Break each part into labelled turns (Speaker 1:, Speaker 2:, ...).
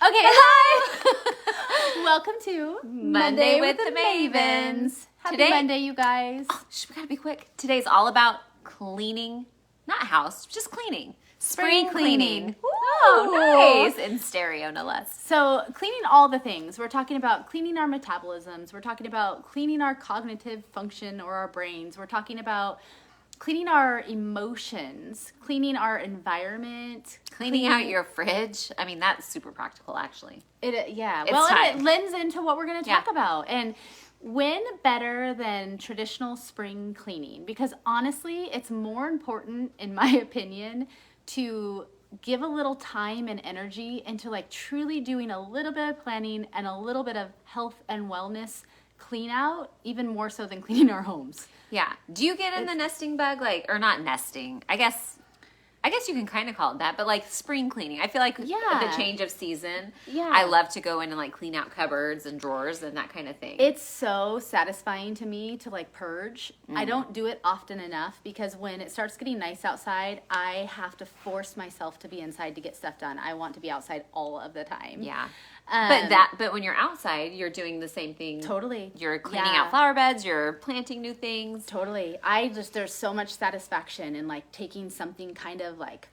Speaker 1: Okay, hi! Welcome to
Speaker 2: Monday with the Mavens.
Speaker 1: Happy Monday, you guys.
Speaker 2: Oh, we gotta be quick. Today's all about cleaning, not house, just cleaning. Spring cleaning. Oh, nice. In stereo, no less.
Speaker 1: So, cleaning all the things. We're talking about cleaning our metabolisms. We're talking about cleaning our cognitive function or our brains. We're talking about cleaning our emotions, cleaning our environment.
Speaker 2: Cleaning out your fridge. I mean, that's super practical, actually.
Speaker 1: Yeah.
Speaker 2: It's
Speaker 1: Well,
Speaker 2: time.
Speaker 1: and it lends into what we're going to talk about. And when better than traditional spring cleaning? Because honestly, it's more important, in my opinion, to give a little time and energy into like truly doing a little bit of planning and a little bit of health and wellness clean out, even more so than cleaning our homes.
Speaker 2: Yeah. Do you get in the nesting bug? Or not nesting. I guess you can kind of call it that, but like spring cleaning. I feel like the change of season.
Speaker 1: Yeah.
Speaker 2: I love to go in and like clean out cupboards and drawers and that kind of thing.
Speaker 1: It's so satisfying to me to like purge. I don't do it often enough because when it starts getting nice outside, I have to force myself to be inside to get stuff done. I want to be outside all of the time.
Speaker 2: Yeah. But when you're outside, you're doing the same thing.
Speaker 1: Totally.
Speaker 2: You're cleaning out flower beds, you're planting new things.
Speaker 1: Totally. There's so much satisfaction in like taking something kind of like,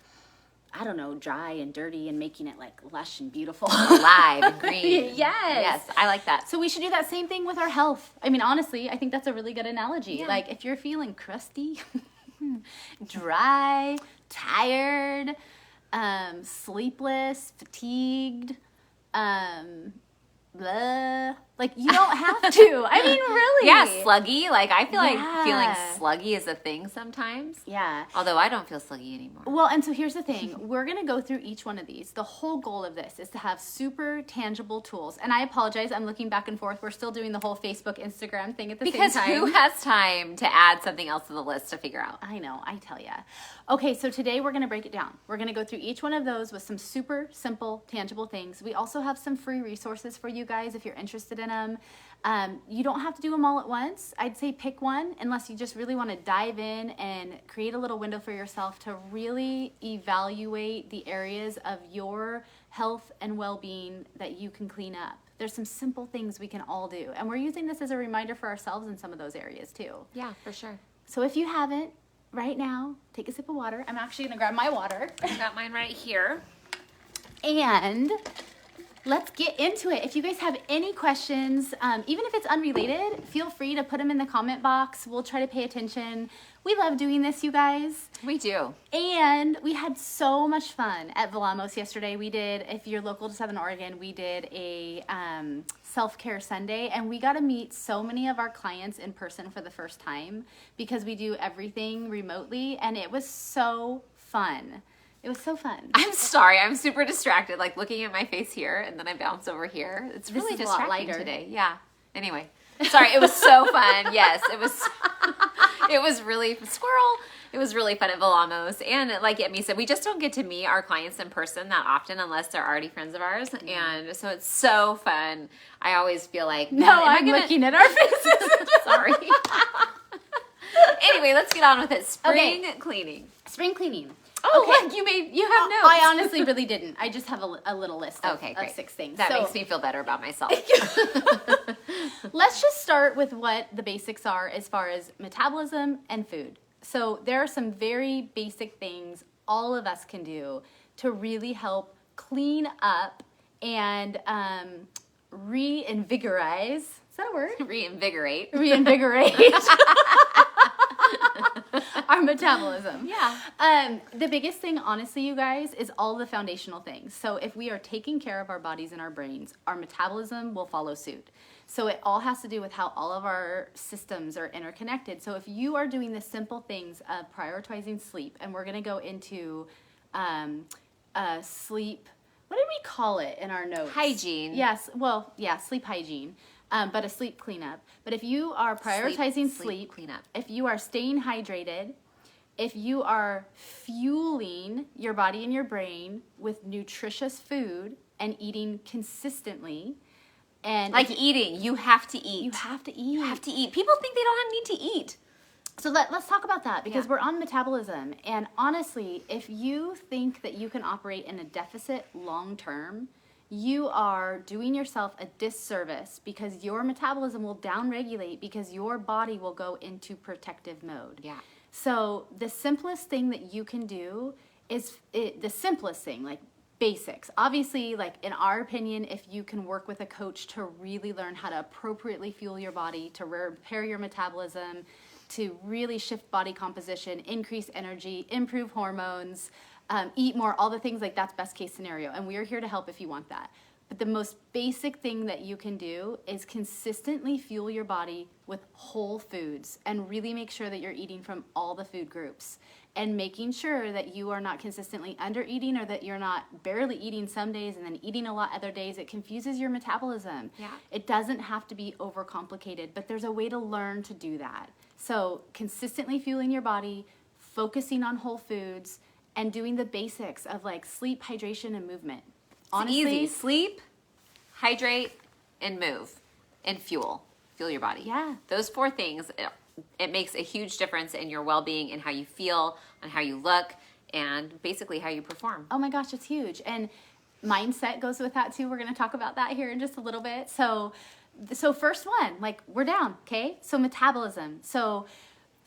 Speaker 1: I don't know, dry and dirty and making it like lush and beautiful.
Speaker 2: Alive and green.
Speaker 1: Yes,
Speaker 2: I like that.
Speaker 1: So we should do that same thing with our health. I mean, honestly, I think that's a really good analogy.
Speaker 2: Yeah.
Speaker 1: Like if you're feeling crusty, dry, tired, sleepless, fatigued, blah. Like, you don't have to. I mean, really.
Speaker 2: Yeah, sluggy. Like, I feel like
Speaker 1: Yeah.
Speaker 2: feeling sluggy is a thing sometimes.
Speaker 1: Yeah.
Speaker 2: Although I don't feel sluggy anymore.
Speaker 1: Well, and so here's the thing. We're going to go through each one of these. The whole goal of this is to have super tangible tools. And I apologize. I'm looking back and forth. We're still doing the whole Facebook, Instagram thing at the
Speaker 2: Because
Speaker 1: same time.
Speaker 2: who has time to add something else to the list to figure out?
Speaker 1: I know, I tell ya. Okay, so today we're going to break it down. We're going to go through each one of those with some super simple, tangible things. We also have some free resources for you guys if you're interested in them. You don't have to do them all at once. I'd say pick one unless you just really want to dive in and create a little window for yourself to really evaluate the areas of your health and well-being that you can clean up. There's some simple things we can all do. And we're using this as a reminder for ourselves in some of those areas too.
Speaker 2: Yeah, for sure.
Speaker 1: So if you haven't, right now, take a sip of water. I'm actually going to grab my water.
Speaker 2: I got mine right here.
Speaker 1: And let's get into it. If you guys have any questions, even if it's unrelated, feel free to put them in the comment box. We'll try to pay attention. We love doing this, you guys.
Speaker 2: We do.
Speaker 1: And we had so much fun at Velamos yesterday. We did, if you're local to Southern Oregon, we did a self-care Sunday. And we got to meet so many of our clients in person for the first time because we do everything remotely. And it was so fun. It was so fun.
Speaker 2: I'm sorry. I'm super distracted, like looking at my face here, and then I bounce over here. It's really
Speaker 1: is a lot
Speaker 2: distracting
Speaker 1: lighter
Speaker 2: today. Yeah. Anyway, sorry. It was so fun. Yes, it was. It was really squirrel. It was really fun at Velamos, and like Emmy said, we just don't get to meet our clients in person that often unless they're already friends of ours, and so it's so fun. I always feel like
Speaker 1: I'm looking at our faces.
Speaker 2: Sorry. Anyway, let's get on with it. Spring cleaning.
Speaker 1: Spring cleaning.
Speaker 2: Oh,
Speaker 1: okay.
Speaker 2: look, you have notes.
Speaker 1: I honestly really didn't. I just have a little list of,
Speaker 2: Okay,
Speaker 1: of
Speaker 2: great.
Speaker 1: 6 things.
Speaker 2: That
Speaker 1: So
Speaker 2: makes me feel better about myself.
Speaker 1: let's just start with what the basics are as far as metabolism and food. So there are some very basic things all of us can do to really help clean up and reinvigorize. Is that a word?
Speaker 2: Reinvigorate.
Speaker 1: Reinvigorate. Our metabolism.
Speaker 2: Yeah.
Speaker 1: The biggest thing, honestly, you guys, is all the foundational things. So if we are taking care of our bodies and our brains, our metabolism will follow suit. So it all has to do with how all of our systems are interconnected. So if you are doing the simple things of prioritizing sleep, and we're going to go into sleep, what did we call it in our notes?
Speaker 2: Hygiene.
Speaker 1: Yes. Well, yeah, sleep hygiene. But a sleep cleanup. But if you are prioritizing sleep
Speaker 2: cleanup,
Speaker 1: if you are staying hydrated, if you are fueling your body and your brain with nutritious food and eating consistently, and
Speaker 2: like eating, you have to eat.
Speaker 1: you have to eat.
Speaker 2: You have to eat. People think they don't need to eat.
Speaker 1: So let's talk about that because
Speaker 2: Yeah.
Speaker 1: we're on metabolism. And honestly, if you think that you can operate in a deficit long term, you are doing yourself a disservice because your metabolism will downregulate because your body will go into protective mode.
Speaker 2: Yeah.
Speaker 1: So the simplest thing that you can do is the simplest thing, like basics. Obviously, like in our opinion, if you can work with a coach to really learn how to appropriately fuel your body, to repair your metabolism, to really shift body composition, increase energy, improve hormones, eat more, all the things, like that's best case scenario. And we are here to help if you want that. But the most basic thing that you can do is consistently fuel your body with whole foods and really make sure that you're eating from all the food groups and making sure that you are not consistently under eating or that you're not barely eating some days and then eating a lot other days. It confuses your metabolism.
Speaker 2: Yeah.
Speaker 1: It doesn't have to be overcomplicated, but there's a way to learn to do that. So consistently fueling your body, focusing on whole foods, and doing the basics of like sleep, hydration, and movement. Honestly,
Speaker 2: Easy. Sleep, hydrate, and move, and fuel. Fuel your body.
Speaker 1: Yeah.
Speaker 2: Those 4 things, it makes a huge difference in your well-being and how you feel, and how you look, and basically how you perform.
Speaker 1: Oh my gosh, it's huge. And mindset goes with that too. We're going to talk about that here in just a little bit. So first one, like we're down, okay? So metabolism. So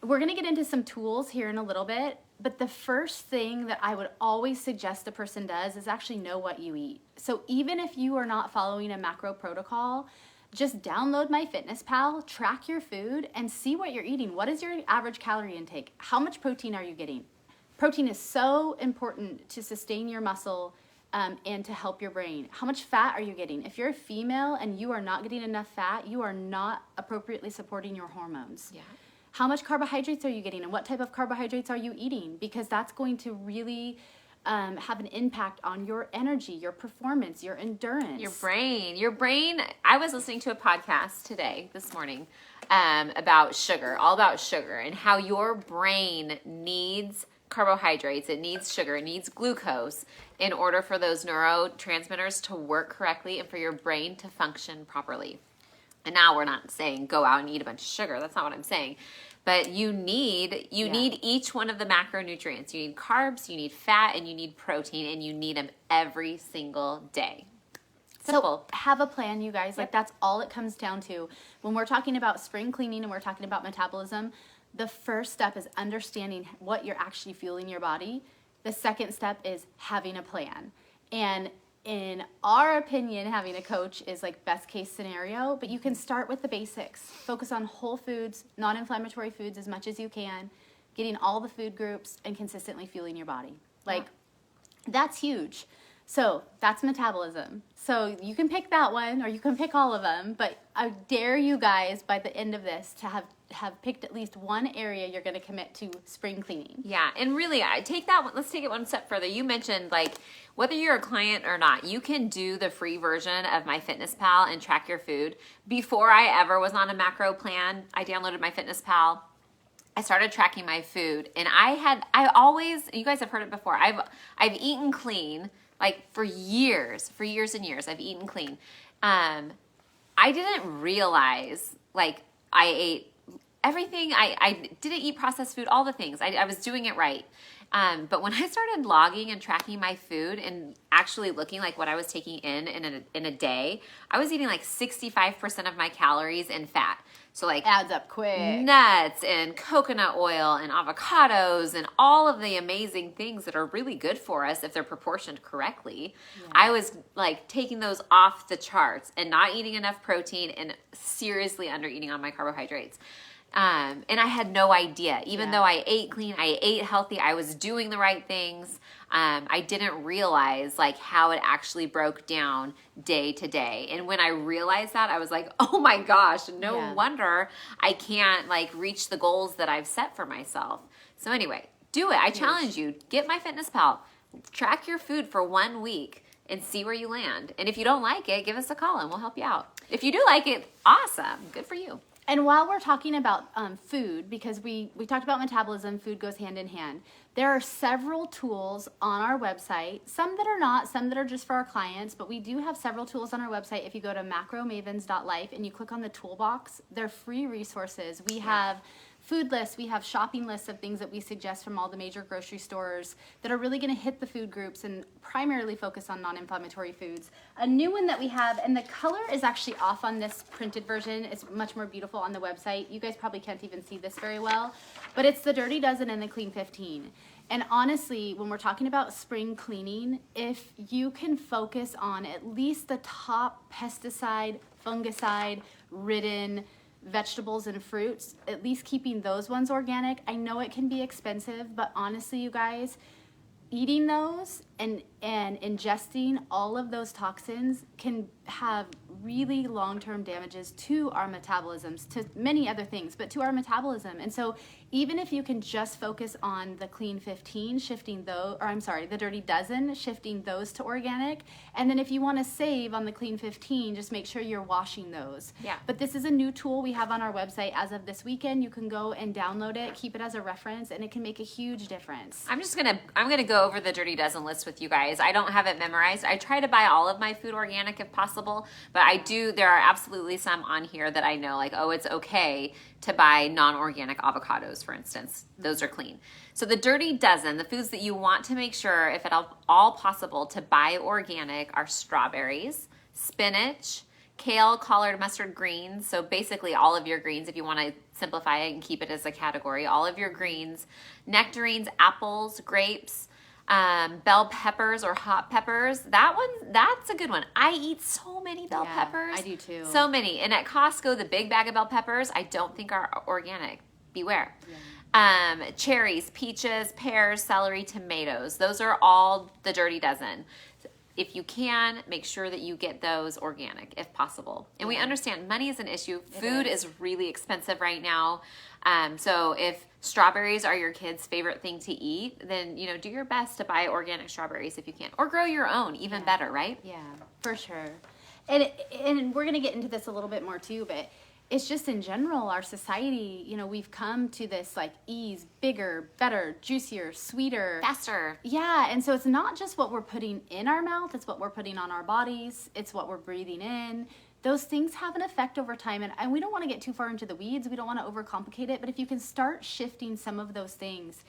Speaker 1: we're going to get into some tools here in a little bit, but the first thing that I would always suggest a person does is actually know what you eat. So even if you are not following a macro protocol, just download MyFitnessPal, track your food, and see what you're eating. What is your average calorie intake? How much protein are you getting? Protein is so important to sustain your muscle and to help your brain. How much fat are you getting? If you're a female and you are not getting enough fat, you are not appropriately supporting your hormones.
Speaker 2: Yeah.
Speaker 1: How much carbohydrates are you getting and what type of carbohydrates are you eating? Because that's going to really have an impact on your energy, your performance, your endurance.
Speaker 2: Your brain. I was listening to a podcast this morning, about sugar, all about sugar and how your brain needs carbohydrates, it needs sugar, it needs glucose in order for those neurotransmitters to work correctly and for your brain to function properly. And now we're not saying go out and eat a bunch of sugar. That's not what I'm saying. But you need each one of the macronutrients. You need carbs, you need fat, and you need protein, and you need them every single day. Simple.
Speaker 1: So have a plan, you guys. Like that's all it comes down to. When we're talking about spring cleaning and we're talking about metabolism, the first step is understanding what you're actually fueling your body. The second step is having a plan. And in our opinion, having a coach is like best case scenario, but you can start with the basics. Focus on whole foods, non-inflammatory foods as much as you can, getting all the food groups and consistently fueling your body. Like that's huge. So that's metabolism. So you can pick that one or you can pick all of them, but I dare you guys by the end of this to have picked at least one area you're going to commit to spring cleaning.
Speaker 2: Yeah, and really, let's take it one step further. You mentioned like whether you're a client or not, you can do the free version of MyFitnessPal and track your food. Before I ever was on a macro plan, I downloaded MyFitnessPal. I started tracking my food, and I always, you guys have heard it before. I've eaten clean. Like for years and years, I've eaten clean. I didn't realize like I ate everything. I didn't eat processed food, all the things. I was doing it right. But when I started logging and tracking my food and actually looking like what I was taking in a day, I was eating like 65% of my calories in fat. So like
Speaker 1: adds up quick.
Speaker 2: Nuts and coconut oil and avocados and all of the amazing things that are really good for us if they're proportioned correctly. Yeah. I was like taking those off the charts and not eating enough protein and seriously under eating on my carbohydrates. And I had no idea. Even though I ate clean, I ate healthy, I was doing the right things. I didn't realize like how it actually broke down day to day. And when I realized that, I was like, oh my gosh, no wonder I can't like reach the goals that I've set for myself. So anyway, do it. I challenge you. Get MyFitnessPal. Track your food for 1 week and see where you land. And if you don't like it, give us a call and we'll help you out. If you do like it, awesome. Good for you.
Speaker 1: And while we're talking about food, because we talked about metabolism, food goes hand in hand. There are several tools on our website, some that are not, some that are just for our clients, but we do have several tools on our website. If you go to macromavens.life and you click on the toolbox, they're free resources. We have food lists. We have shopping lists of things that we suggest from all the major grocery stores that are really going to hit the food groups and primarily focus on non-inflammatory foods. A new one that we have, and the color is actually off on this printed version. It's much more beautiful on the website. You guys probably can't even see this very well, but it's the Dirty Dozen and the Clean 15. And honestly, when we're talking about spring cleaning, if you can focus on at least the top pesticide, fungicide ridden vegetables and fruits, at least keeping those ones organic. I know it can be expensive, but honestly, you guys, eating those and ingesting all of those toxins can have really long-term damages to our metabolisms, to many other things, but to our metabolism. And so even if you can just focus on the Clean 15, shifting those, or I'm sorry, the Dirty Dozen, shifting those to organic, and then if you want to save on the Clean 15, just make sure you're washing those.
Speaker 2: Yeah.
Speaker 1: But this is a new tool we have on our website as of this weekend. You can go and download it, keep it as a reference, and it can make a huge difference.
Speaker 2: I'm gonna go over the Dirty Dozen list with you guys. I don't have it memorized. I try to buy all of my food organic if possible, but there are absolutely some on here that I know, like, oh, it's okay to buy non-organic avocados, for instance. Those are clean. So the Dirty Dozen, the foods that you want to make sure, if at all possible, to buy organic are strawberries, spinach, kale, collard, mustard, greens. So basically all of your greens, if you want to simplify it and keep it as a category, all of your greens, nectarines, apples, grapes, bell peppers or hot peppers. That's a good one. I eat so many bell peppers.
Speaker 1: I do too.
Speaker 2: So many. And at Costco, the big bag of bell peppers, I don't think are organic. Beware. Yeah. Cherries, peaches, pears, celery, tomatoes. Those are all the Dirty Dozen. If you can, make sure that you get those organic if possible. And we understand money is an issue. Food is really expensive right now. So if strawberries are your kids' favorite thing to eat, then, do your best to buy organic strawberries if you can. Or grow your own, even better, right?
Speaker 1: Yeah, for sure. And we're going to get into this a little bit more too, but it's just in general, our society, we've come to this like ease, bigger, better, juicier, sweeter,
Speaker 2: faster.
Speaker 1: Yeah. And so it's not just what we're putting in our mouth, it's what we're putting on our bodies, it's what we're breathing in. Those things have an effect over time. And we don't want to get too far into the weeds. We don't want to overcomplicate it. But if you can start shifting some of those things,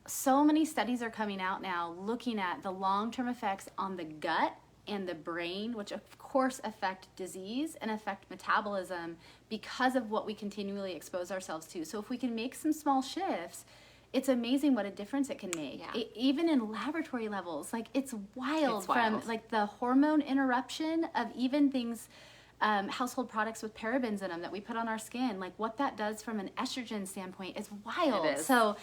Speaker 1: so many studies are coming out now looking at the long-term effects on the gut and the brain, which of course affect disease and affect metabolism because of what we continually expose ourselves to. So if we can make some small shifts, it's amazing what a difference it can make.
Speaker 2: Yeah.
Speaker 1: Even in laboratory levels, like it's wild. From like the hormone interruption of even things, household products with parabens in them that we put on our skin, like what that does from an estrogen standpoint is wild.
Speaker 2: It is.
Speaker 1: So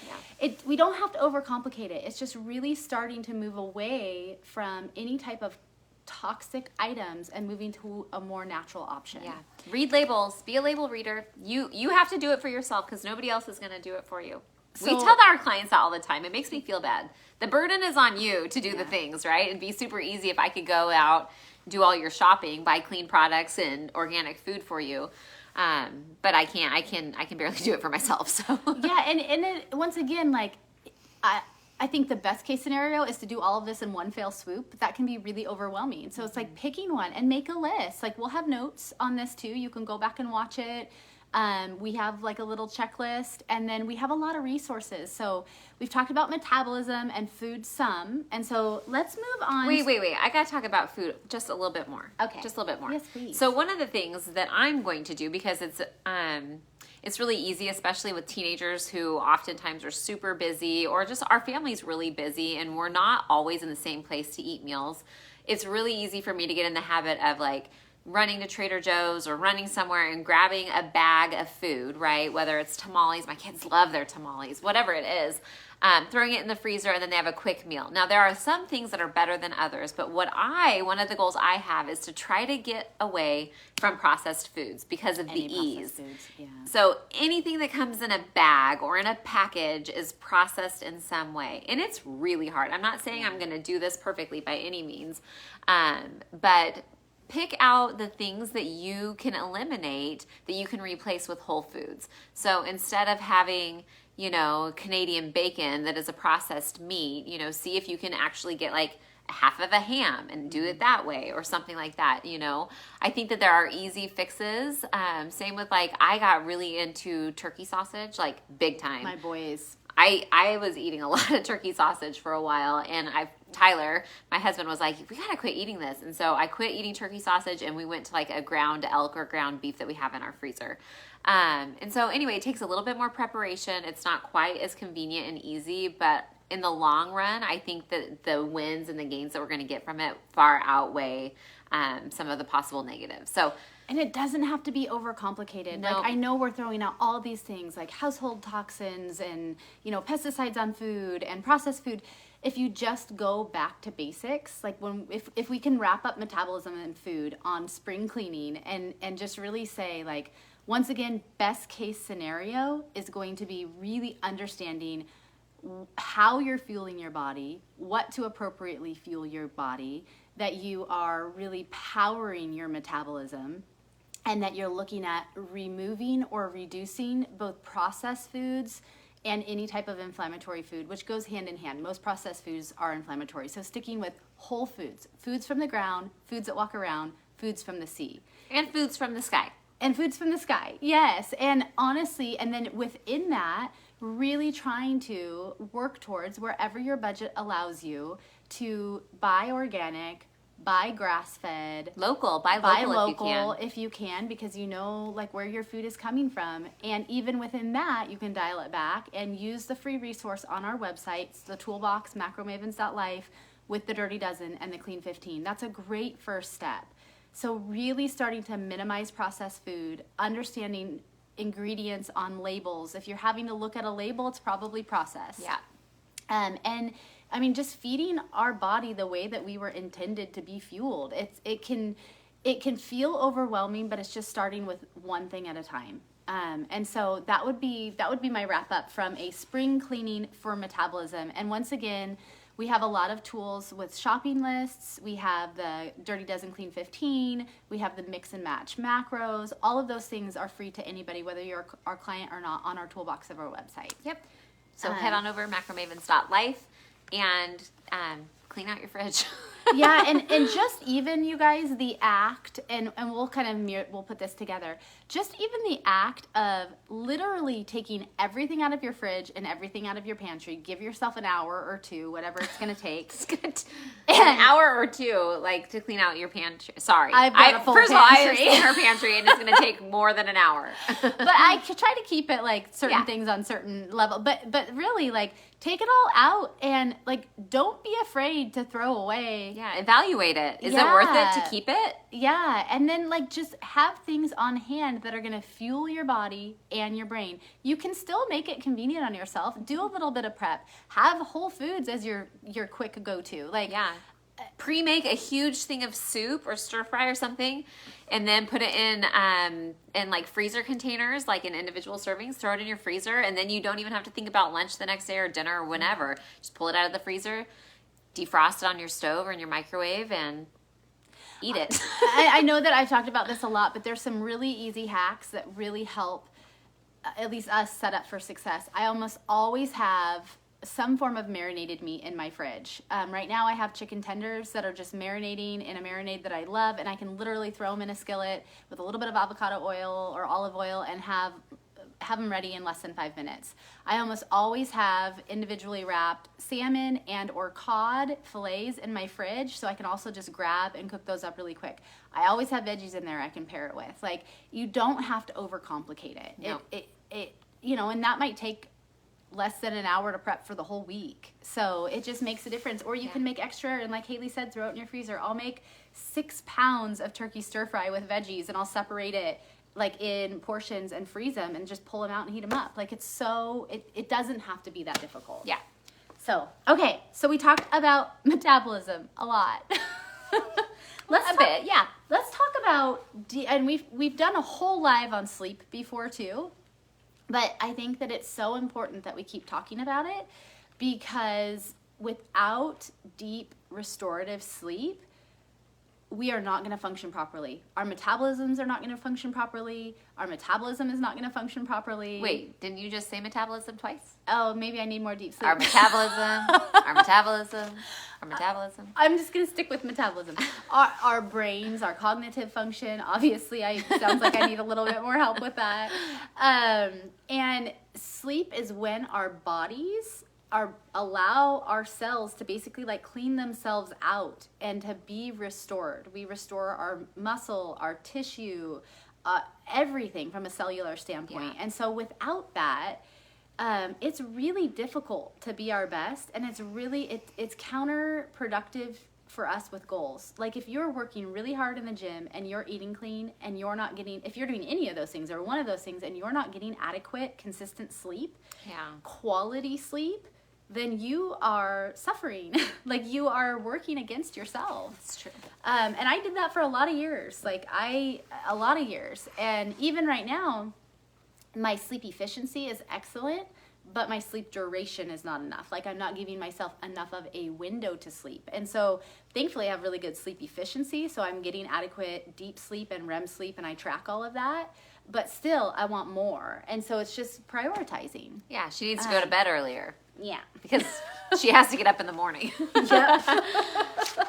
Speaker 1: we don't have to overcomplicate it. It's just really starting to move away from any type of toxic items and moving to a more natural option.
Speaker 2: Yeah. Read labels. Be a label reader. You have to do it for yourself because nobody else is going to do it for you. We tell our clients that all the time. It makes me feel bad. The burden is on you to do the things, right? It'd be super easy if I could go out, do all your shopping, buy clean products and organic food for you. But I can't. I can barely do it for myself. So
Speaker 1: yeah, and it, once again, like I think the best case scenario is to do all of this in one fell swoop. That can be really overwhelming. So it's like picking one and make a list. Like we'll have notes on this too. You can go back and watch it. We have like a little checklist, and then we have a lot of resources. So we've talked about metabolism and food some, and so let's move on.
Speaker 2: Wait. I got to talk about food just a little bit more.
Speaker 1: Okay.
Speaker 2: Just a little bit more.
Speaker 1: Yes, please.
Speaker 2: So one of the things that I'm going to do, because it's really easy, especially with teenagers who oftentimes are super busy, or just our family's really busy and we're not always in the same place to eat meals. It's really easy for me to get in the habit of like running to Trader Joe's or running somewhere and grabbing a bag of food, right? Whether it's tamales, my kids love their tamales, whatever it is, throwing it in the freezer, and then they have a quick meal. Now, there are some things that are better than others, but one of the goals I have is to try to get away from processed foods because of the ease.
Speaker 1: Foods, yeah.
Speaker 2: So anything that comes in a bag or in a package is processed in some way. And it's really hard. I'm not saying I'm going to do this perfectly by any means, but pick out the things that you can eliminate that you can replace with whole foods. So instead of having, Canadian bacon that is a processed meat, see if you can actually get like half of a ham and do it that way or something like that. I think that there are easy fixes. Same with like, I got really into turkey sausage, like big time.
Speaker 1: My boys.
Speaker 2: I was eating a lot of turkey sausage for a while, and Tyler, my husband, was like, we gotta quit eating this. And so I quit eating turkey sausage, and we went to like a ground elk or ground beef that we have in our freezer. And so anyway, it takes a little bit more preparation. It's not quite as convenient and easy, but in the long run, I think that the wins and the gains that we're going to get from it far outweigh some of the possible negatives.
Speaker 1: And it doesn't have to be overcomplicated.
Speaker 2: No.
Speaker 1: Like, I know we're throwing out all these things like household toxins and, pesticides on food and processed food. If you just go back to basics, like if we can wrap up metabolism and food on spring cleaning and just really say, like, once again, best case scenario is going to be really understanding how you're fueling your body, what to appropriately fuel your body, that you are really powering your metabolism, and that you're looking at removing or reducing both processed foods and any type of inflammatory food, which goes hand in hand. Most processed foods are inflammatory. So sticking with whole foods, foods from the ground, foods that walk around, foods from the sea.
Speaker 2: And foods from the sky.
Speaker 1: And foods from the sky, yes. And honestly, and then within that, really trying to work towards wherever your budget allows you to buy organic, buy grass-fed, buy local if you can, because like where your food is coming from. And even within that, you can dial it back and use the free resource on our website, it's the toolbox, macromavens.life, with the Dirty Dozen and the Clean 15. That's a great first step. So really starting to minimize processed food, understanding ingredients on labels. If you're having to look at a label, it's probably processed.
Speaker 2: Yeah.
Speaker 1: And I mean, just feeding our body the way that we were intended to be fueled. It can feel overwhelming, but it's just starting with one thing at a time. And so that would be my wrap up from a spring cleaning for metabolism. And once again, we have a lot of tools with shopping lists. We have the Dirty Dozen Clean 15. We have the mix and match macros. All of those things are free to anybody, whether you're our client or not, on our toolbox of our website.
Speaker 2: Yep. So head on over macromavens.life and clean out your fridge.
Speaker 1: Yeah, and just even, you guys, the act, and we'll kind of we'll put this together. Just even the act of literally taking everything out of your fridge and everything out of your pantry. Give yourself an hour or two, whatever it's going to take.
Speaker 2: An hour or two, like, to clean out your pantry. Sorry.
Speaker 1: I've got a full
Speaker 2: First of all, I have
Speaker 1: pantry.
Speaker 2: seen her pantry, and it's going to take more than an hour.
Speaker 1: But I try to keep it, like, certain
Speaker 2: Yeah.
Speaker 1: things on certain level. But really, like, take it all out and, like, don't be afraid to throw away.
Speaker 2: Yeah, evaluate it. Is it
Speaker 1: Yeah.
Speaker 2: worth it to keep it?
Speaker 1: Yeah, and then, like, just have things on hand that are going to fuel your body and your brain. You can still make it convenient on yourself. Do a little bit of prep. Have Whole Foods as your quick go-to. Like,
Speaker 2: Yeah. Pre-make a huge thing of soup or stir fry or something, and then put it in like freezer containers, like in individual servings. Throw it in your freezer, and then you don't even have to think about lunch the next day or dinner or whenever. Just pull it out of the freezer, defrost it on your stove or in your microwave, and eat it.
Speaker 1: I know that I've talked about this a lot, but there's some really easy hacks that really help, at least us, set up for success. I almost always have some form of marinated meat in my fridge. Right now I have chicken tenders that are just marinating in a marinade that I love, and I can literally throw them in a skillet with a little bit of avocado oil or olive oil and have them ready in less than 5 minutes. I almost always have individually wrapped salmon and or cod fillets in my fridge, so I can also just grab and cook those up really quick. I always have veggies in there I can pair it with. Like, you don't have to overcomplicate it.
Speaker 2: No.
Speaker 1: It and that might take less than an hour to prep for the whole week. So it just makes a difference. Or you can make extra, and like Haley said, throw it in your freezer. I'll make 6 pounds of turkey stir fry with veggies, and I'll separate it like in portions and freeze them and just pull them out and heat them up. Like, it doesn't have to be that difficult.
Speaker 2: Yeah.
Speaker 1: So, okay. So we talked about metabolism a lot. Let's talk about, and we've done a whole live on sleep before too. But I think that it's so important that we keep talking about it, because without deep restorative sleep, we are not going to function properly. Our metabolisms are not going to function properly. Our metabolism is not going to function properly.
Speaker 2: Wait, didn't you just say metabolism twice?
Speaker 1: Oh, maybe I need more deep sleep.
Speaker 2: Our metabolism, our metabolism, our metabolism.
Speaker 1: I'm just going to stick with metabolism. Our brains, our cognitive function. Obviously, sounds like I need a little bit more help with that. And sleep is when our bodies allow our cells to basically like clean themselves out and to be restored. We restore our muscle, our tissue, everything from a cellular standpoint.
Speaker 2: Yeah.
Speaker 1: And so without that, it's really difficult to be our best, and it's counterproductive for us with goals. Like if you're working really hard in the gym and you're eating clean and if you're doing any of those things or one of those things and you're not getting adequate, consistent sleep, quality sleep, then you are suffering. Like you are working against yourself.
Speaker 2: That's true.
Speaker 1: And I did that for a lot of years. A lot of years. And even right now, my sleep efficiency is excellent, but my sleep duration is not enough. Like I'm not giving myself enough of a window to sleep. And so thankfully I have really good sleep efficiency. So I'm getting adequate deep sleep and REM sleep, and I track all of that. But still, I want more. And so it's just prioritizing.
Speaker 2: Yeah, she needs to go to bed earlier.
Speaker 1: Yeah.
Speaker 2: Because she has to get up in the morning.
Speaker 1: Yep.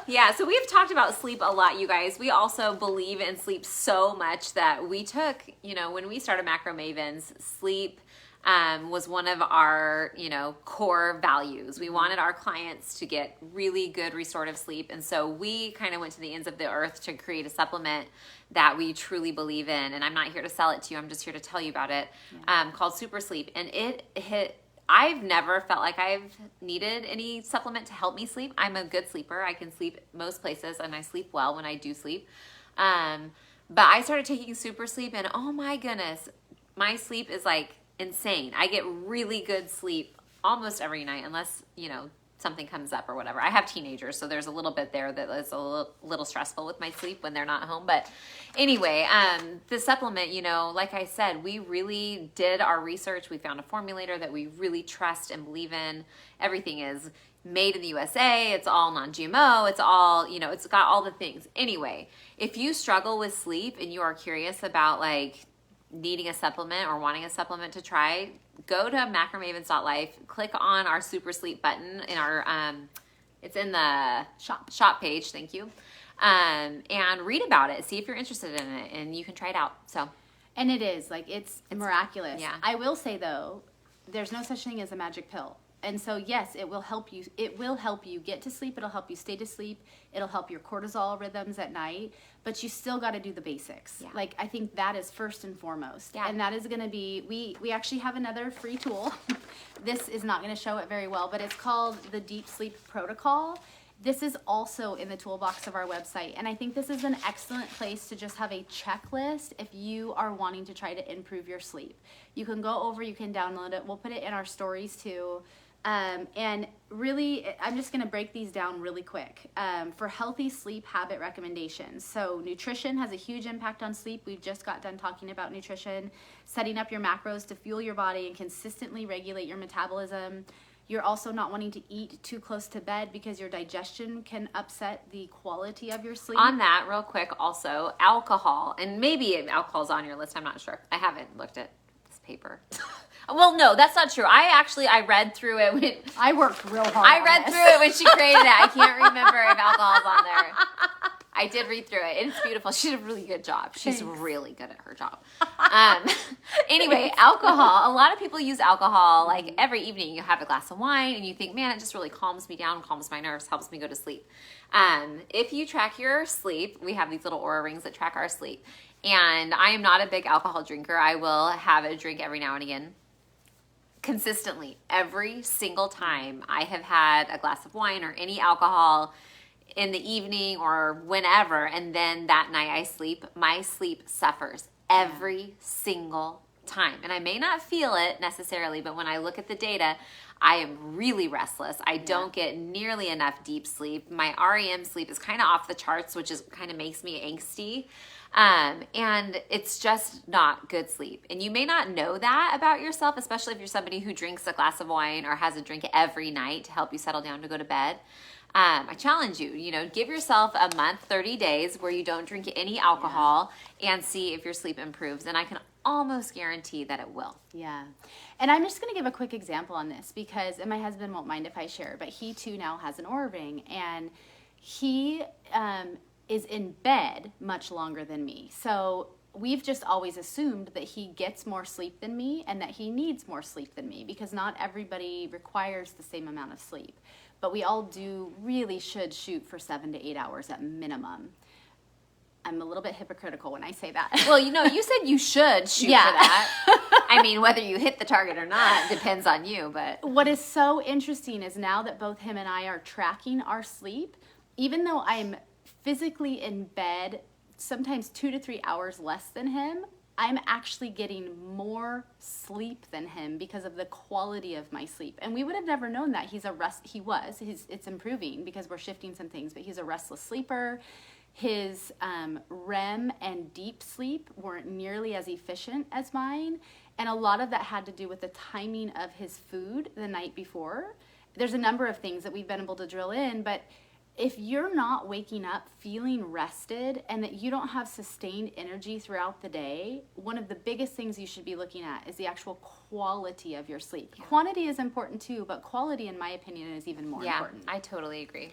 Speaker 2: Yeah, so we've talked about sleep a lot, you guys. We also believe in sleep so much that we took, when we started Macro Mavens, sleep was one of our, core values. We wanted our clients to get really good restorative sleep. And so we kind of went to the ends of the earth to create a supplement that we truly believe in. And I'm not here to sell it to you. I'm just here to tell you about it, called Super Sleep. And I've never felt like I've needed any supplement to help me sleep. I'm a good sleeper. I can sleep most places, and I sleep well when I do sleep. But I started taking Super Sleep, and oh my goodness, my sleep is like insane. I get really good sleep almost every night, unless, something comes up or whatever. I have teenagers, so there's a little bit there that is a little stressful with my sleep when they're not home. But anyway, the supplement, like I said, we really did our research. We found a formulator that we really trust and believe in. Everything is made in the USA. It's all non-GMO. It's all, it's got all the things. Anyway, if you struggle with sleep and you are curious about like needing a supplement or wanting a supplement to try, go to macromavens.life, click on our Super Sleep button in our, it's in the shop page, thank you, and read about it. See if you're interested in it, and you can try it out. So,
Speaker 1: and it is, like, it's miraculous.
Speaker 2: Yeah.
Speaker 1: I will say, though, there's no such thing as a magic pill. And so, yes, it will help you. It will help you get to sleep. It'll help you stay to sleep. It'll help your cortisol rhythms at night. But you still got to do the basics.
Speaker 2: Yeah.
Speaker 1: Like, I think that is first and foremost.
Speaker 2: Yeah.
Speaker 1: And that is going to be, we actually have another free tool. This is not going to show it very well, but it's called the Deep Sleep Protocol. This is also in the toolbox of our website. And I think this is an excellent place to just have a checklist if you are wanting to try to improve your sleep. You can go over, you can download it. We'll put it in our stories too. And really, I'm just going to break these down really quick. For healthy sleep habit recommendations. So nutrition has a huge impact on sleep. We've just got done talking about nutrition. Setting up your macros to fuel your body and consistently regulate your metabolism. You're also not wanting to eat too close to bed because your digestion can upset the quality of your sleep.
Speaker 2: On that, real quick, also, alcohol. And maybe alcohol's on your list. I'm not sure. I haven't looked at this paper. Well, no, that's not true. I read through it when
Speaker 1: I worked real hard.
Speaker 2: I read through it when she created it. I can't remember if alcohol's on there. I did read through it. It's beautiful. She did a really good job. She's really good at her job. Anyway, alcohol. A lot of people use alcohol like every evening. You have a glass of wine and you think, man, it just really calms me down, calms my nerves, helps me go to sleep. If you track your sleep, we have these little Oura rings that track our sleep. And I am not a big alcohol drinker. I will have a drink every now and again. Consistently, every single time I have had a glass of wine or any alcohol in the evening or whenever, and then that night I sleep, my sleep suffers every single time. And I may not feel it necessarily, but when I look at the data, I am really restless. I don't get nearly enough deep sleep. My REM sleep is kind of off the charts, which is kind of makes me angsty. And it's just not good sleep. And you may not know that about yourself, especially if you're somebody who drinks a glass of wine or has a drink every night to help you settle down to go to bed. I challenge you, give yourself a month, 30 days where you don't drink any alcohol and see if your sleep improves. And I can almost guarantee that it will.
Speaker 1: Yeah. And I'm just going to give a quick example on this because, and my husband won't mind if I share, but he too now has an Oura Ring, and he is in bed much longer than me. So we've just always assumed that he gets more sleep than me and that he needs more sleep than me because not everybody requires the same amount of sleep. But we all really should shoot for 7 to 8 hours at minimum. I'm a little bit hypocritical when I say that.
Speaker 2: Well, you said you should shoot for that. I mean, whether you hit the target or not depends on you, but.
Speaker 1: What is so interesting is now that both him and I are tracking our sleep, even though I'm physically in bed sometimes 2 to 3 hours less than him, I'm actually getting more sleep than him because of the quality of my sleep. And we would have never known that. It's improving because we're shifting some things, but he's a restless sleeper. His REM and deep sleep weren't nearly as efficient as mine. And a lot of that had to do with the timing of his food the night before. There's a number of things that we've been able to drill in, but if you're not waking up feeling rested and that you don't have sustained energy throughout the day, one of the biggest things you should be looking at is the actual quality of your sleep. Yeah. Quantity is important too, but quality, in my opinion, is even more important.
Speaker 2: Yeah, I totally agree.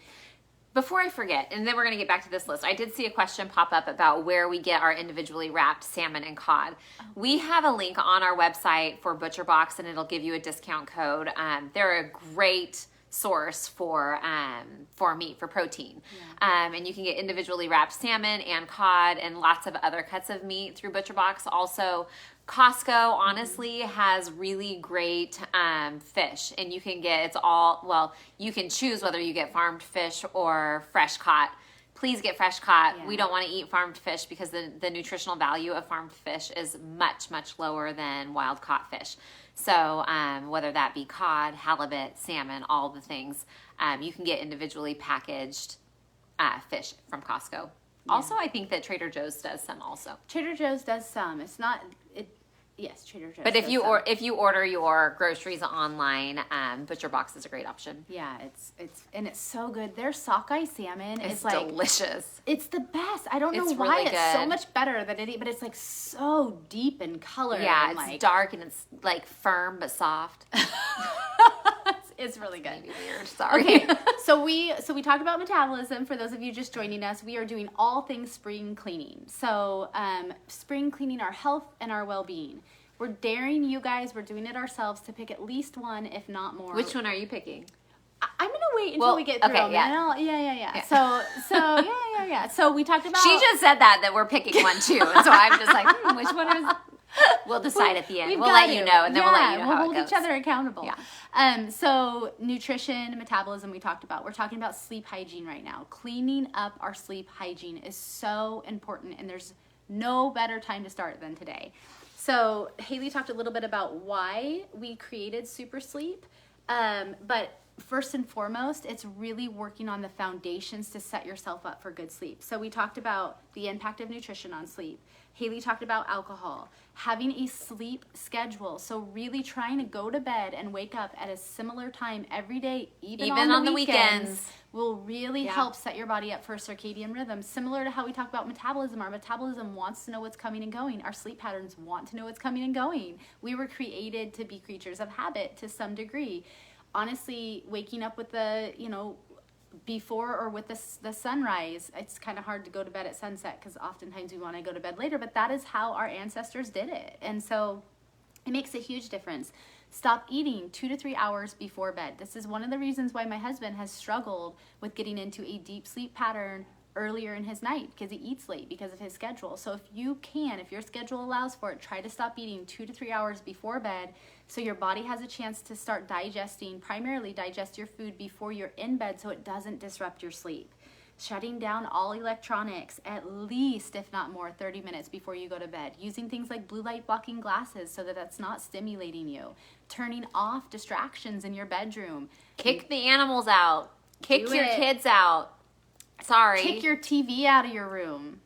Speaker 2: Before I forget, and then we're going to get back to this list, I did see a question pop up about where we get our individually wrapped salmon and cod. We have a link on our website for ButcherBox, and it'll give you a discount code. They're a great source for meat, for protein. Yeah. And you can get individually wrapped salmon and cod and lots of other cuts of meat through ButcherBox. Also, Costco honestly has really great fish, and you can get you can choose whether you get farmed fish or fresh caught. Please get fresh caught. Yeah. We don't want to eat farmed fish because the nutritional value of farmed fish is much, much lower than wild caught fish. So whether that be cod, halibut, salmon, all the things, you can get individually packaged fish from Costco. Yeah. Also, I think that Trader Joe's does some also.
Speaker 1: Trader Joe's does some. Yes, Trader Joe's.
Speaker 2: But if you order your groceries online, ButcherBox is a great option.
Speaker 1: Yeah, it's so good. Their sockeye salmon is like
Speaker 2: delicious.
Speaker 1: It's the best. I don't know why really it's so much better than it, but it's like so deep in color.
Speaker 2: Yeah, it's dark and it's like firm but soft.
Speaker 1: It's really good.
Speaker 2: Maybe weird. Sorry.
Speaker 1: Okay, so we talked about metabolism. For those of you just joining us, we are doing all things spring cleaning. So spring cleaning our health and our well-being. We're daring you guys. We're doing it ourselves to pick at least one, if not more.
Speaker 2: Which one are you picking?
Speaker 1: I'm gonna wait until we get through them. Yeah. So So we talked about.
Speaker 2: She just said that we're picking one too, and so I'm just like, which one is? We'll decide at the end. We'll let you know, and then we'll let you know how it goes.
Speaker 1: We'll hold each other accountable. Yeah. So nutrition, metabolism, we talked about. We're talking about sleep hygiene right now. Cleaning up our sleep hygiene is so important, and there's no better time to start than today. So Haley talked a little bit about why we created Super Sleep, but first and foremost, it's really working on the foundations to set yourself up for good sleep. So we talked about the impact of nutrition on sleep. Haley talked about alcohol, having a sleep schedule. So really trying to go to bed and wake up at a similar time every day, even on the weekends, will really help set your body up for a circadian rhythm. Similar to how we talk about metabolism. Our metabolism wants to know what's coming and going. Our sleep patterns want to know what's coming and going. We were created to be creatures of habit to some degree. Honestly, waking up with the, before or with the sunrise, it's kind of hard to go to bed at sunset because oftentimes we want to go to bed later, but that is how our ancestors did it. And so it makes a huge difference. Stop eating 2 to 3 hours before bed. This is one of the reasons why my husband has struggled with getting into a deep sleep pattern earlier in his night because he eats late because of his schedule. So if your schedule allows for it, try to stop eating 2 to 3 hours before bed so your body has a chance to start primarily digest your food before you're in bed so it doesn't disrupt your sleep. Shutting down all electronics at least, if not more, 30 minutes before you go to bed. Using things like blue light blocking glasses so that that's not stimulating you. Turning off distractions in your bedroom.
Speaker 2: Kick the animals out. Kick your kids out. Sorry.
Speaker 1: Kick your TV out of your room.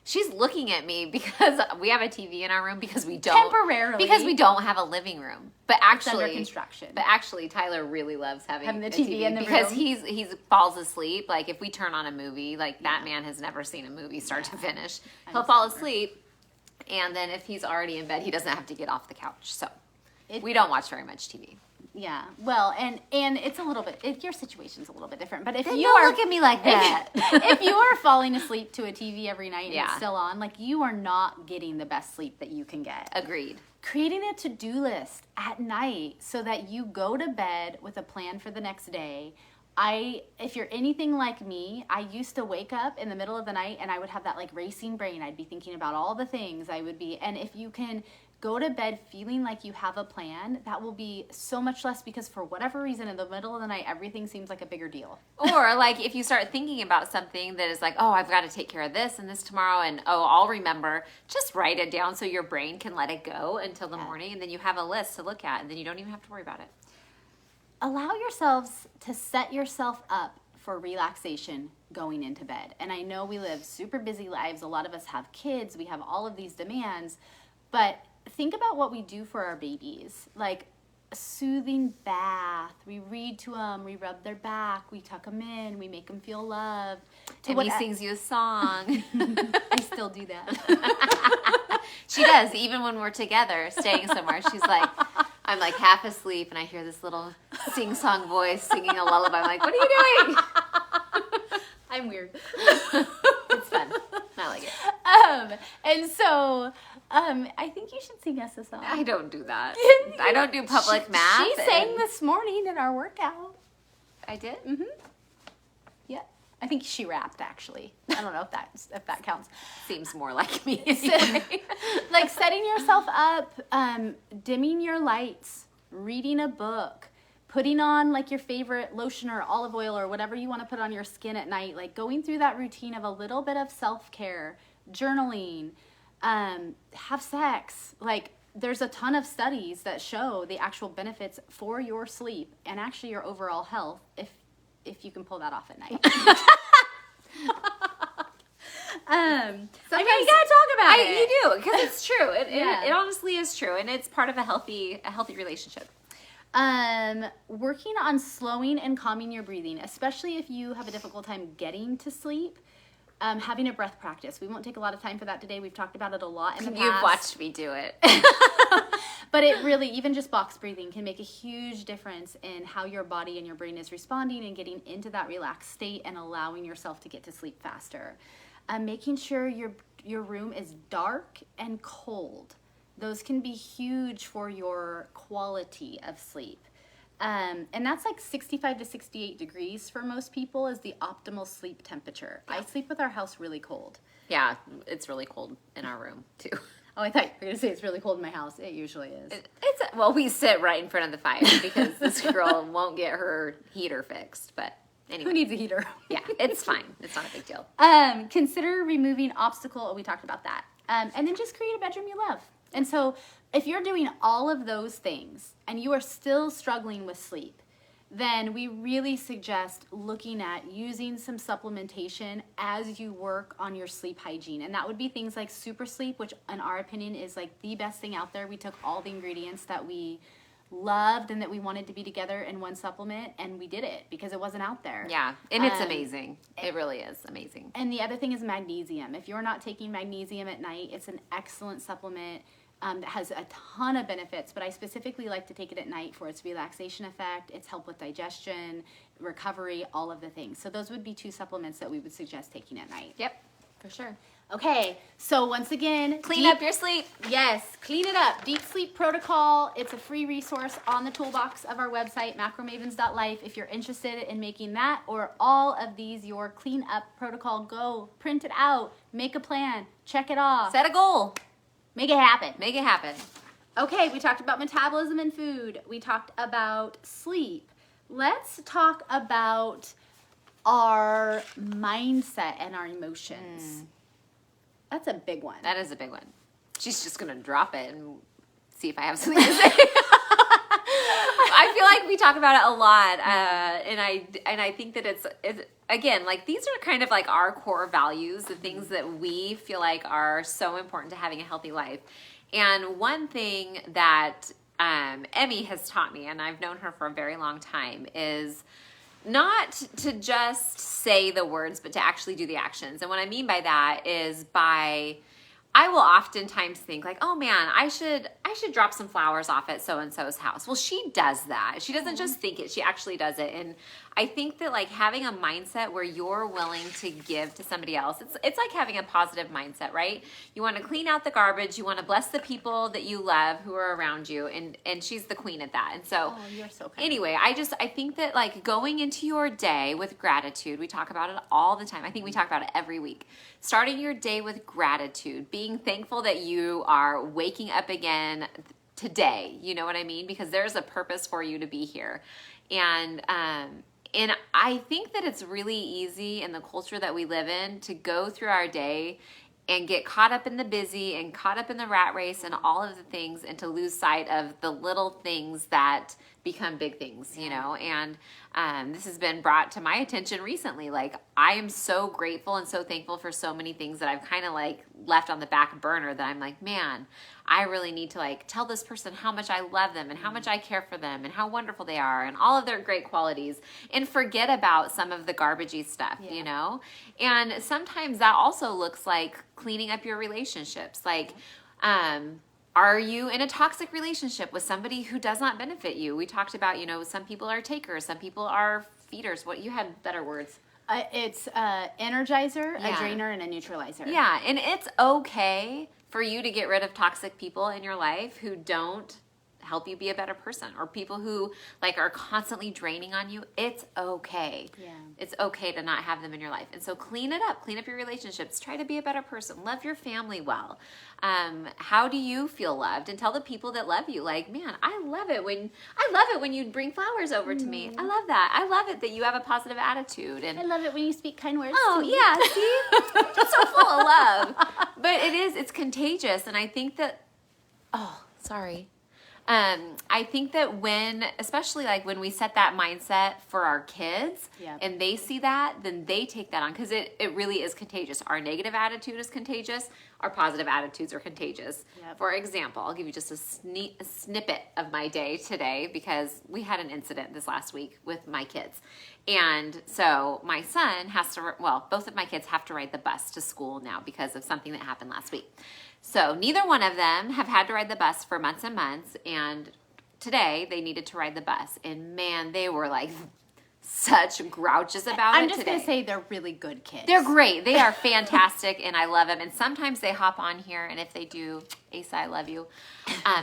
Speaker 2: She's looking at me because we have a TV in our room because we don't have a living room. But actually,
Speaker 1: it's under construction.
Speaker 2: But actually, Tyler really loves having
Speaker 1: the TV in the
Speaker 2: because
Speaker 1: room.
Speaker 2: he falls asleep. Like if we turn on a movie, like that man has never seen a movie start to finish. He'll fall asleep, and then if he's already in bed, he doesn't have to get off the couch. So we don't watch very much TV.
Speaker 1: Yeah, well, and it's a little bit, your situation's a little bit different, but if
Speaker 2: Then
Speaker 1: you
Speaker 2: don't
Speaker 1: are,
Speaker 2: look at me like that.
Speaker 1: if you are falling asleep to a TV every night and
Speaker 2: Yeah.
Speaker 1: it's still on, like you are not getting the best sleep that you can get.
Speaker 2: Agreed.
Speaker 1: Creating a to-do list at night so that you go to bed with a plan for the next day. If you're anything like me, I used to wake up in the middle of the night and I would have that like racing brain. I'd be thinking about all the things and if you can go to bed feeling like you have a plan, that will be so much less because for whatever reason in the middle of the night, everything seems like a bigger deal.
Speaker 2: Or like if you start thinking about something that is like, oh, I've got to take care of this and this tomorrow and oh, I'll remember, just write it down so your brain can let it go until the morning and then you have a list to look at and then you don't even have to worry about it.
Speaker 1: Allow yourselves to set yourself up for relaxation going into bed. And I know we live super busy lives. A lot of us have kids. We have all of these demands, but think about what we do for our babies, like a soothing bath. We read to them, we rub their back, we tuck them in, we make them feel loved.
Speaker 2: And he sings you a song.
Speaker 1: I still do that.
Speaker 2: She does, even when we're together, staying somewhere. She's like, I'm like half asleep and I hear this little sing-song voice singing a lullaby. I'm like, what are you doing?
Speaker 1: I'm weird.
Speaker 2: It's fun. I like it.
Speaker 1: And so I think you should sing us a song.
Speaker 2: I don't do that. I don't do public math.
Speaker 1: She sang this morning in our workout.
Speaker 2: I did?
Speaker 1: Mm-hmm. Yeah. I think she rapped, actually. I don't know if that counts.
Speaker 2: Seems more like me. Anyway.
Speaker 1: Like setting yourself up, dimming your lights, reading a book, putting on like your favorite lotion or olive oil or whatever you want to put on your skin at night, like going through that routine of a little bit of self-care, journaling, have sex. Like there's a ton of studies that show the actual benefits for your sleep and actually your overall health if you can pull that off at night.
Speaker 2: Sometimes
Speaker 1: you gotta talk about it.
Speaker 2: You do, because it's true.
Speaker 1: Yeah.
Speaker 2: It honestly is true, and it's part of a healthy relationship.
Speaker 1: Working on slowing and calming your breathing, especially if you have a difficult time getting to sleep. Having a breath practice. We won't take a lot of time for that today. We've talked about it a lot in the past.
Speaker 2: You've watched me do it.
Speaker 1: But it really, even just box breathing can make a huge difference in how your body and your brain is responding and getting into that relaxed state and allowing yourself to get to sleep faster. Making sure your room is dark and cold. Those can be huge for your quality of sleep. And that's like 65 to 68 degrees for most people is the optimal sleep temperature. I sleep with our house really cold.
Speaker 2: Yeah, it's really cold in our room, too.
Speaker 1: Oh, I thought you were going to say it's really cold in my house. It usually is.
Speaker 2: Well, we sit right in front of the fire because this girl won't get her heater fixed, but anyway.
Speaker 1: Who needs a heater?
Speaker 2: Yeah, it's fine. It's not a big deal.
Speaker 1: Consider removing obstacle. We talked about that. And then just create a bedroom you love. And so if you're doing all of those things and you are still struggling with sleep, then we really suggest looking at using some supplementation as you work on your sleep hygiene. And that would be things like Super Sleep, which in our opinion is like the best thing out there. We took all the ingredients that we loved and that we wanted to be together in one supplement, and we did it because it wasn't out there.
Speaker 2: Yeah, and it's amazing. It really is amazing.
Speaker 1: And the other thing is magnesium. If you're not taking magnesium at night, it's an excellent supplement that has a ton of benefits, but I specifically like to take it at night for its relaxation effect, its help with digestion, recovery, all of the things. So those would be 2 supplements that we would suggest taking at night.
Speaker 2: Yep, for sure.
Speaker 1: Okay, so once again,
Speaker 2: Clean up your sleep.
Speaker 1: Yes, clean it up. Deep Sleep Protocol. It's a free resource on the toolbox of our website, macromavens.life. If you're interested in making that or all of these your clean up protocol, go print it out, make a plan, check it off.
Speaker 2: Set a goal.
Speaker 1: Make it happen.
Speaker 2: Make it happen.
Speaker 1: Okay, we talked about metabolism and food. We talked about sleep. Let's talk about our mindset and our emotions. That's a big one.
Speaker 2: That is a big one. She's just going to drop it and see if I have something to say. I feel like we talk about it a lot, and I think that again, like these are kind of like our core values, the things that we feel like are so important to having a healthy life. And one thing that Emmy has taught me, and I've known her for a very long time, is not to just say the words, but to actually do the actions. And what I mean by that is I will oftentimes think like, oh man, I should drop some flowers off at so-and-so's house. Well, she does that. She doesn't just think it, she actually does it. And I think that like having a mindset where you're willing to give to somebody else, it's like having a positive mindset, right? You want to clean out the garbage. You want to bless the people that you love who are around you. And she's the queen at that. And so,
Speaker 1: You're so kind.
Speaker 2: anyway, I think that like going into your day with gratitude, we talk about it all the time. I think we talk about it every week. Starting your day with gratitude, being thankful that you are waking up again today. You know what I mean? Because there's a purpose for you to be here. And I think that it's really easy in the culture that we live in to go through our day and get caught up in the busy and caught up in the rat race and all of the things, and to lose sight of the little things that become big things, you know? And this has been brought to my attention recently. Like, I am so grateful and so thankful for so many things that I've kind of like left on the back burner, that I'm like, man, I really need to like tell this person how much I love them and how much I care for them and how wonderful they are and all of their great qualities, and forget about some of the garbagey stuff, you know? And sometimes that also looks like cleaning up your relationships. Like, are you in a toxic relationship with somebody who does not benefit you? We talked about, you know, some people are takers, some people are feeders. What, you had better words.
Speaker 1: It's energizer, a drainer, and a neutralizer.
Speaker 2: Yeah, and it's okay for you to get rid of toxic people in your life who don't help you be a better person, or people who like are constantly draining on you. It's okay.
Speaker 1: Yeah.
Speaker 2: It's okay to not have them in your life. And so clean it up, clean up your relationships, try to be a better person, love your family well. How do you feel loved? And tell the people that love you, like, man, I love it when you bring flowers over to me. I love that. I love it that you have a positive attitude. And
Speaker 1: I love it when you speak kind words
Speaker 2: oh
Speaker 1: to me.
Speaker 2: yeah, see? Just so full of love. But it's contagious. And I think that, I think that especially like when we set that mindset for our kids, and they see that, then they take that on, because it really is contagious. Our negative attitude is contagious. Our positive attitudes are contagious. Yep. For example, I'll give you just a snippet of my day today, because we had an incident this last week with my kids. And so my son both of my kids have to ride the bus to school now because of something that happened last week. So neither one of them have had to ride the bus for months and months, and today they needed to ride the bus. And man, they were like such grouches about it.
Speaker 1: I'm just going to say they're really good kids.
Speaker 2: They're great. They are fantastic, and I love them. And sometimes they hop on here, and if they do, Asa, I love you.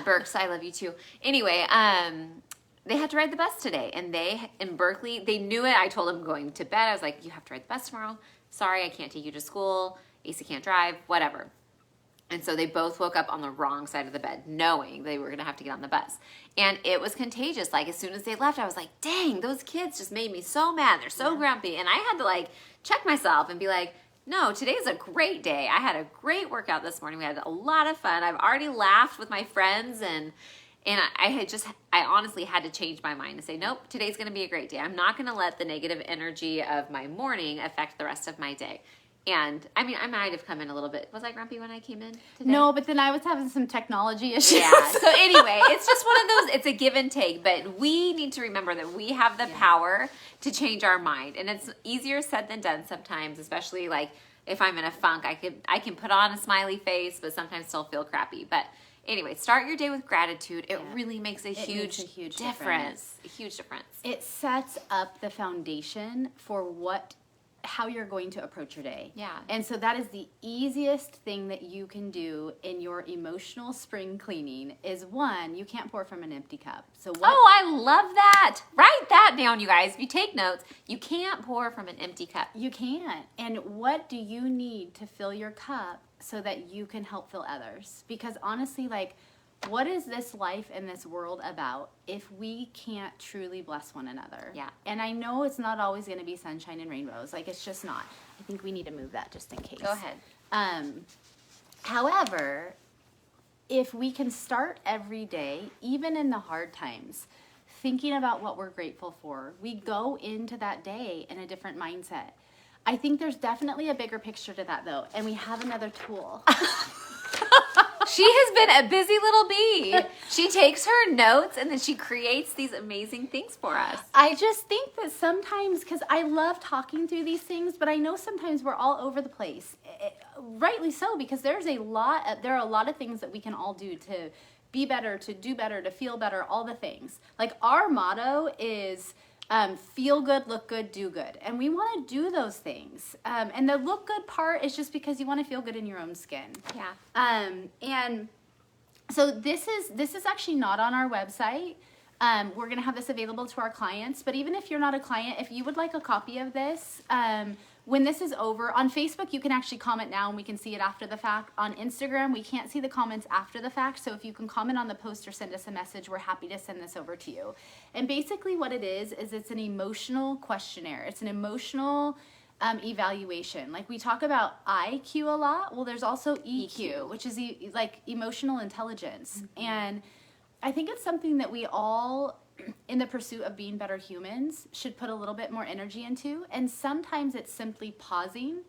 Speaker 2: Burks, I love you too. Anyway, they had to ride the bus today, and in Berkeley, they knew it. I told them going to bed, I was like, you have to ride the bus tomorrow. Sorry, I can't take you to school. Asa can't drive, whatever. And so they both woke up on the wrong side of the bed, knowing they were going to have to get on the bus. And it was contagious. Like, as soon as they left, I was like, dang, those kids just made me so mad. They're so grumpy. And I had to like check myself and be like, no, today's a great day. I had a great workout this morning. We had a lot of fun. I've already laughed with my friends, and I honestly had to change my mind and say, nope, today's going to be a great day. I'm not going to let the negative energy of my morning affect the rest of my day. And I mean, I might have come in a little bit. Was I grumpy when I came in today?
Speaker 1: No, but then I was having some technology issues.
Speaker 2: Yeah. So anyway, it's just one of those, it's a give and take, but we need to remember that we have the power to change our mind. And it's easier said than done sometimes, especially like if I'm in a funk, I can put on a smiley face, but sometimes still feel crappy. But anyway, start your day with gratitude. It really makes a huge difference. A huge difference.
Speaker 1: It sets up the foundation for how you're going to approach your day.
Speaker 2: Yeah.
Speaker 1: And so that is the easiest thing that you can do in your emotional spring cleaning is, one, you can't pour from an empty cup. So
Speaker 2: I love that. Write that down, you guys. If you take notes, you can't pour from an empty cup.
Speaker 1: You can't. And what do you need to fill your cup so that you can help fill others? Because honestly, like, what is this life and this world about if we can't truly bless one another?
Speaker 2: Yeah.
Speaker 1: And I know it's not always going to be sunshine and rainbows. Like, it's just not. I think we need to move that just in case.
Speaker 2: Go ahead.
Speaker 1: However, if we can start every day, even in the hard times, thinking about what we're grateful for. We go into that day in a different mindset. I think there's definitely a bigger picture to that, though, and we have another tool.
Speaker 2: She has been a busy little bee. She takes her notes and then she creates these amazing things for us.
Speaker 1: I just think that sometimes, because I love talking through these things, but I know sometimes we're all over the place. Rightly so, because there are a lot of things that we can all do to be better, to do better, to feel better, all the things. Like our motto is feel good, look good, do good. And we want to do those things. And the look good part is just because you want to feel good in your own skin.
Speaker 2: Yeah.
Speaker 1: And so this is actually not on our website. We're going to have this available to our clients, but even if you're not a client, if you would like a copy of this, when this is over, on Facebook, you can actually comment now and we can see it after the fact. On Instagram, we can't see the comments after the fact, so if you can comment on the post or send us a message, we're happy to send this over to you. And basically what it is it's an emotional questionnaire. It's an emotional evaluation. Like we talk about IQ a lot. Well, there's also EQ, which is like emotional intelligence. Mm-hmm. And I think it's something that we all, in the pursuit of being better humans, should put a little bit more energy into. And sometimes it's simply pausing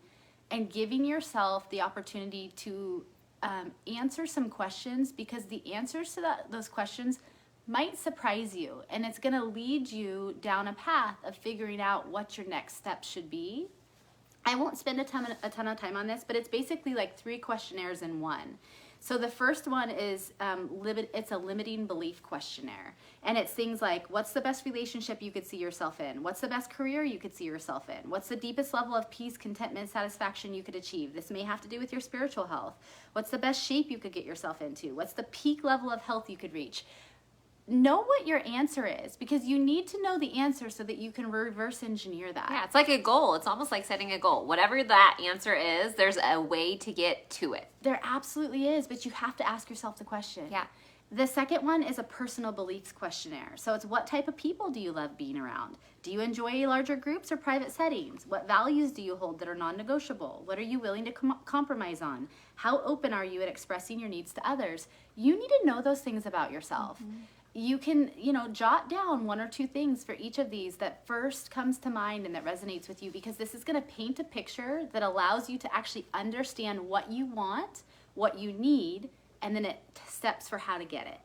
Speaker 1: and giving yourself the opportunity to answer some questions, because the answers to those questions might surprise you, and it's going to lead you down a path of figuring out what your next step should be. I won't spend a ton of time on this, but it's basically like 3 questionnaires in one. So the first one is it's a limiting belief questionnaire. And it's things like, what's the best relationship you could see yourself in? What's the best career you could see yourself in? What's the deepest level of peace, contentment, satisfaction you could achieve? This may have to do with your spiritual health. What's the best shape you could get yourself into? What's the peak level of health you could reach? Know what your answer is, because you need to know the answer so that you can reverse engineer that.
Speaker 2: Yeah, it's like a goal. It's almost like setting a goal. Whatever that answer is, there's a way to get to it.
Speaker 1: There absolutely is, but you have to ask yourself the question.
Speaker 2: Yeah.
Speaker 1: The second one is a personal beliefs questionnaire. So it's, what type of people do you love being around? Do you enjoy larger groups or private settings? What values do you hold that are non-negotiable? What are you willing to compromise on? How open are you at expressing your needs to others? You need to know those things about yourself. Mm-hmm. You can, jot down 1 or 2 things for each of these that first comes to mind and that resonates with you, because this is going to paint a picture that allows you to actually understand what you want, what you need, and then it steps for how to get it.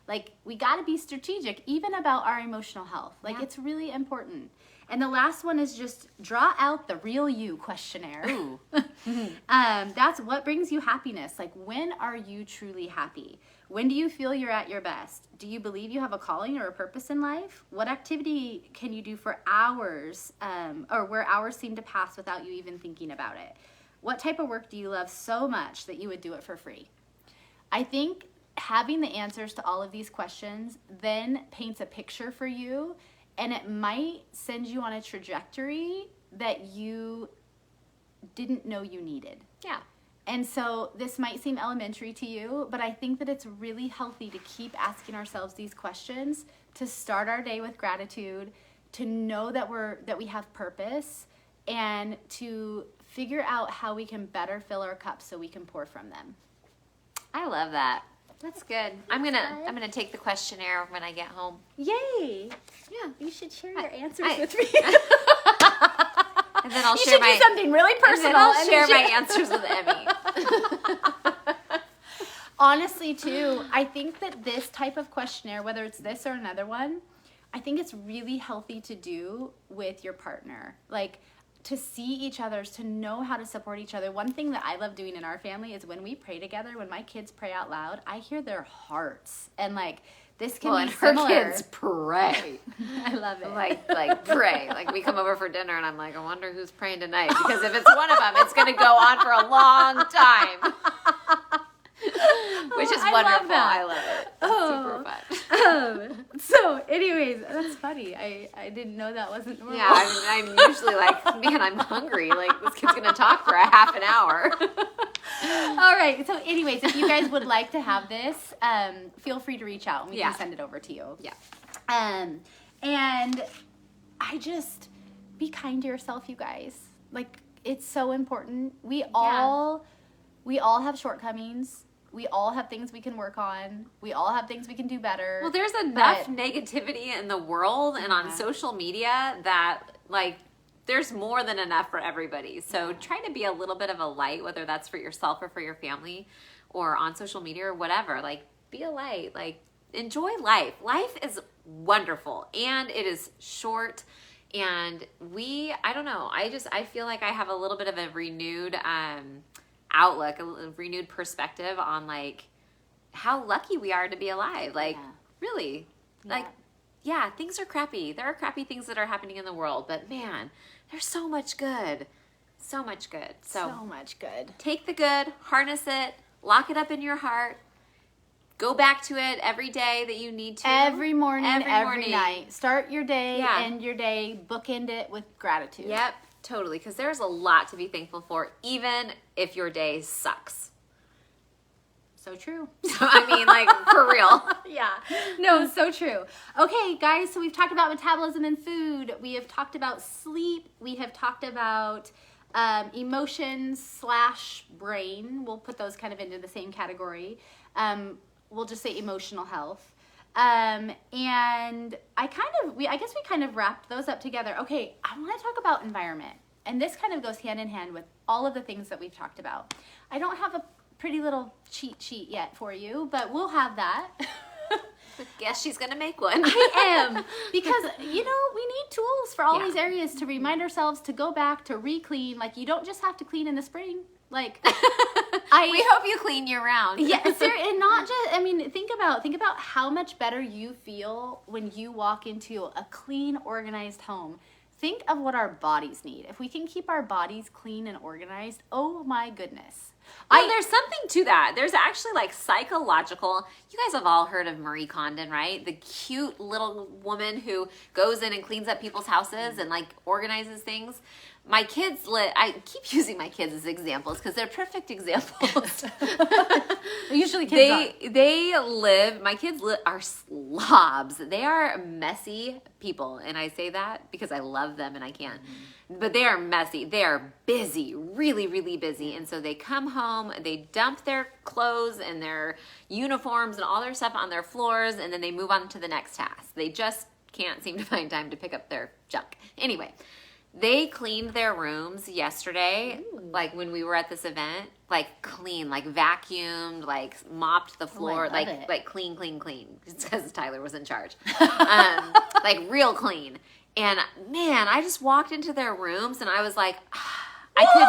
Speaker 1: Like, we got to be strategic, even about our emotional health. Like, It's really important. And the last one is just draw out the real you questionnaire.
Speaker 2: Ooh.
Speaker 1: That's what brings you happiness. Like, when are you truly happy? When do you feel you're at your best? Do you believe you have a calling or a purpose in life? What activity can you do for hours, or where hours seem to pass without you even thinking about it? What type of work do you love so much that you would do it for free? I think having the answers to all of these questions then paints a picture for you, and it might send you on a trajectory that you didn't know you needed.
Speaker 2: Yeah.
Speaker 1: And so this might seem elementary to you, but I think that it's really healthy to keep asking ourselves these questions, to start our day with gratitude, to know that we have purpose, and to figure out how we can better fill our cups so we can pour from them.
Speaker 2: I love that. That's good. I'm gonna take the questionnaire when I get home.
Speaker 1: Yay! Yeah, you should share your answers with me.
Speaker 2: And then I'll
Speaker 1: you
Speaker 2: share
Speaker 1: should do something really personal.
Speaker 2: And then I'll share my answers with Emmy.
Speaker 1: Honestly, too, I think that this type of questionnaire, whether it's this or another one, I think it's really healthy to do with your partner. Like, to see each other's, to know how to support each other. One thing that I love doing in our family is when we pray together, when my kids pray out loud, I hear their hearts. And like, this can be similar.
Speaker 2: Her kids pray.
Speaker 1: I love it.
Speaker 2: Like pray. Like, we come over for dinner and I'm like, I wonder who's praying tonight. Because if it's one of them, it's going to go on for a long time. Which is wonderful. I love it. It's super fun.
Speaker 1: So anyways, that's funny. I didn't know that wasn't normal.
Speaker 2: Yeah, I'm usually like, man, I'm hungry. Like, this kid's going to talk for a half an hour.
Speaker 1: All right. So anyways, if you guys would like to have this, feel free to reach out and we can send it over to you.
Speaker 2: Yeah.
Speaker 1: And I just, be kind to yourself, you guys. Like, it's so important. We all have shortcomings. We all have things we can work on. We all have things we can do better.
Speaker 2: Well, there's enough negativity in the world and on social media that, like, there's more than enough for everybody. So try to be a little bit of a light, whether that's for yourself or for your family or on social media or whatever. Like, be a light. Like, enjoy life. Life is wonderful and it is short. And I don't know, I feel like I have a little bit of a renewed outlook, a renewed perspective on, like, how lucky we are to be alive. Like, really, like, yeah, things are crappy. There are crappy things that are happening in the world, but man, there's so much good. So much good. So
Speaker 1: much good.
Speaker 2: Take the good, harness it, lock it up in your heart. Go back to it every day that you need to.
Speaker 1: Every morning, every night. Start your day, end your day, bookend it with gratitude.
Speaker 2: Yep, totally. Because there's a lot to be thankful for, even if your day sucks.
Speaker 1: So true.
Speaker 2: So, I mean, like, for real.
Speaker 1: Yeah. No, so true. Okay, guys, so we've talked about metabolism and food. We have talked about sleep. We have talked about emotions / brain. We'll put those kind of into the same category. We'll just say emotional health. And I guess we kind of wrapped those up together. Okay, I want to talk about environment. And this kind of goes hand in hand with all of the things that we've talked about. I don't have a pretty little cheat sheet yet for you, but we'll have that.
Speaker 2: Guess she's gonna make one.
Speaker 1: I am, because we need tools for all these areas to remind ourselves to go back to re-clean. Like, you don't just have to clean in the spring. Like,
Speaker 2: we hope you clean year round.
Speaker 1: Yeah, and not just. I mean, think about how much better you feel when you walk into a clean, organized home. Think of what our bodies need. If we can keep our bodies clean and organized, oh my goodness.
Speaker 2: There's something to that. There's actually, like, psychological. You guys have all heard of Marie Kondo, right? The cute little woman who goes in and cleans up people's houses and, like, organizes things. My kids I keep using my kids as examples because they're perfect examples.
Speaker 1: Usually kids
Speaker 2: my kids are slobs. They are messy people. And I say that because I love them and I can't. But they are messy. They are busy, really, really busy. And so they come home, they dump their clothes and their uniforms and all their stuff on their floors, and then they move on to the next task. They just can't seem to find time to pick up their junk. Anyway, they cleaned their rooms yesterday, like when we were at this event, like clean, like vacuumed, like mopped the floor, like clean. It's because Tyler was in charge. Like real clean. And man, I just walked into their rooms and I was like, only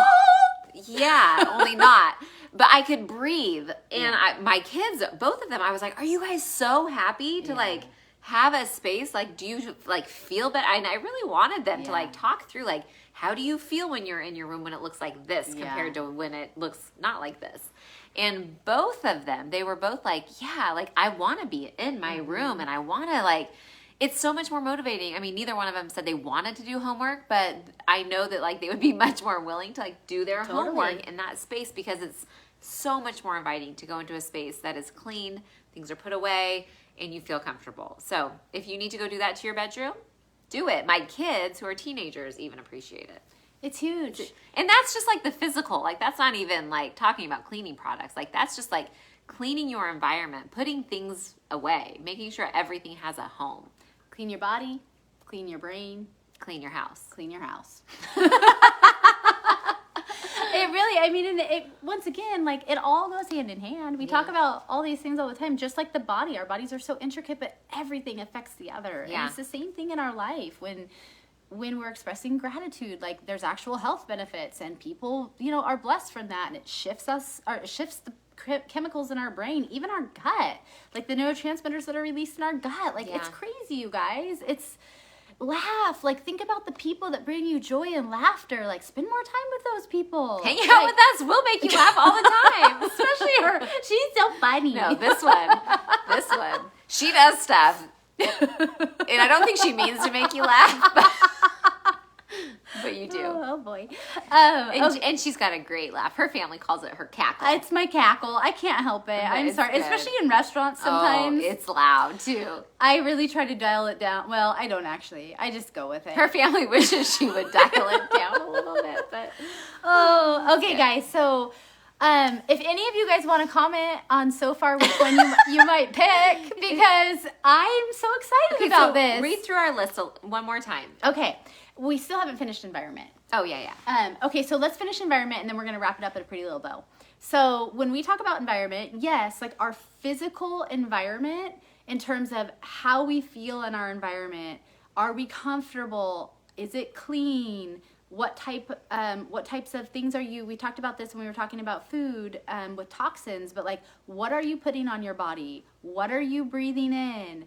Speaker 2: not. But I could breathe. And my kids, both of them, I was like, are you guys so happy to like have a space? Like, do you like feel better? And I really wanted them to like talk through, like, how do you feel when you're in your room when it looks like this compared to when it looks not like this? And both of them, they were both like, like, I want to be in my room and I want to like, it's so much more motivating. I mean, neither one of them said they wanted to do homework, but I know that like they would be much more willing to like do their homework in that space because it's so much more inviting to go into a space that is clean, things are put away, and you feel comfortable. So if you need to go do that to your bedroom, do it. My kids, who are teenagers, even appreciate it.
Speaker 1: It's huge.
Speaker 2: And that's just like the physical. Like, that's not even like talking about cleaning products. Like, that's just like cleaning your environment, putting things away, making sure everything has a home.
Speaker 1: Clean your body, clean your brain,
Speaker 2: clean your house.
Speaker 1: Clean your house. It really, I mean, once again, like, it all goes hand in hand. We talk about all these things all the time, just like the body. Our bodies are so intricate, but everything affects the other. Yeah. And it's the same thing in our life when we're expressing gratitude. Like, there's actual health benefits, and people, are blessed from that, and it shifts the chemicals in our brain, even our gut, like the neurotransmitters that are released in our gut. Like, it's crazy, you guys. It's laugh. Like, think about the people that bring you joy and laughter. Like, spend more time with those people.
Speaker 2: Hang out with us. We'll make you laugh all the time.
Speaker 1: Especially her. She's so funny.
Speaker 2: No, this one. She does stuff. And I don't think she means to make you laugh, but you do.
Speaker 1: Oh boy.
Speaker 2: And she's got a great laugh. Her family calls it her cackle.
Speaker 1: It's my cackle. I can't help it. I'm sorry. Good. Especially in restaurants sometimes.
Speaker 2: Oh, it's loud too.
Speaker 1: I really try to dial it down. Well, I don't actually. I just go with it.
Speaker 2: Her family wishes she would dial it down a little bit, but
Speaker 1: okay, guys. So If any of you guys want to comment on so far which one you might pick, because I'm so excited about this.
Speaker 2: Read through our list one more time.
Speaker 1: Okay, we still haven't finished environment.
Speaker 2: Oh, yeah.
Speaker 1: Okay, so let's finish environment, and then we're going to wrap it up at a pretty little bow. So when we talk about environment, yes, like our physical environment in terms of how we feel in our environment. Are we comfortable? Is it clean? What types of things are you? We talked about this when we were talking about food with toxins, but like, what are you putting on your body? What are you breathing in?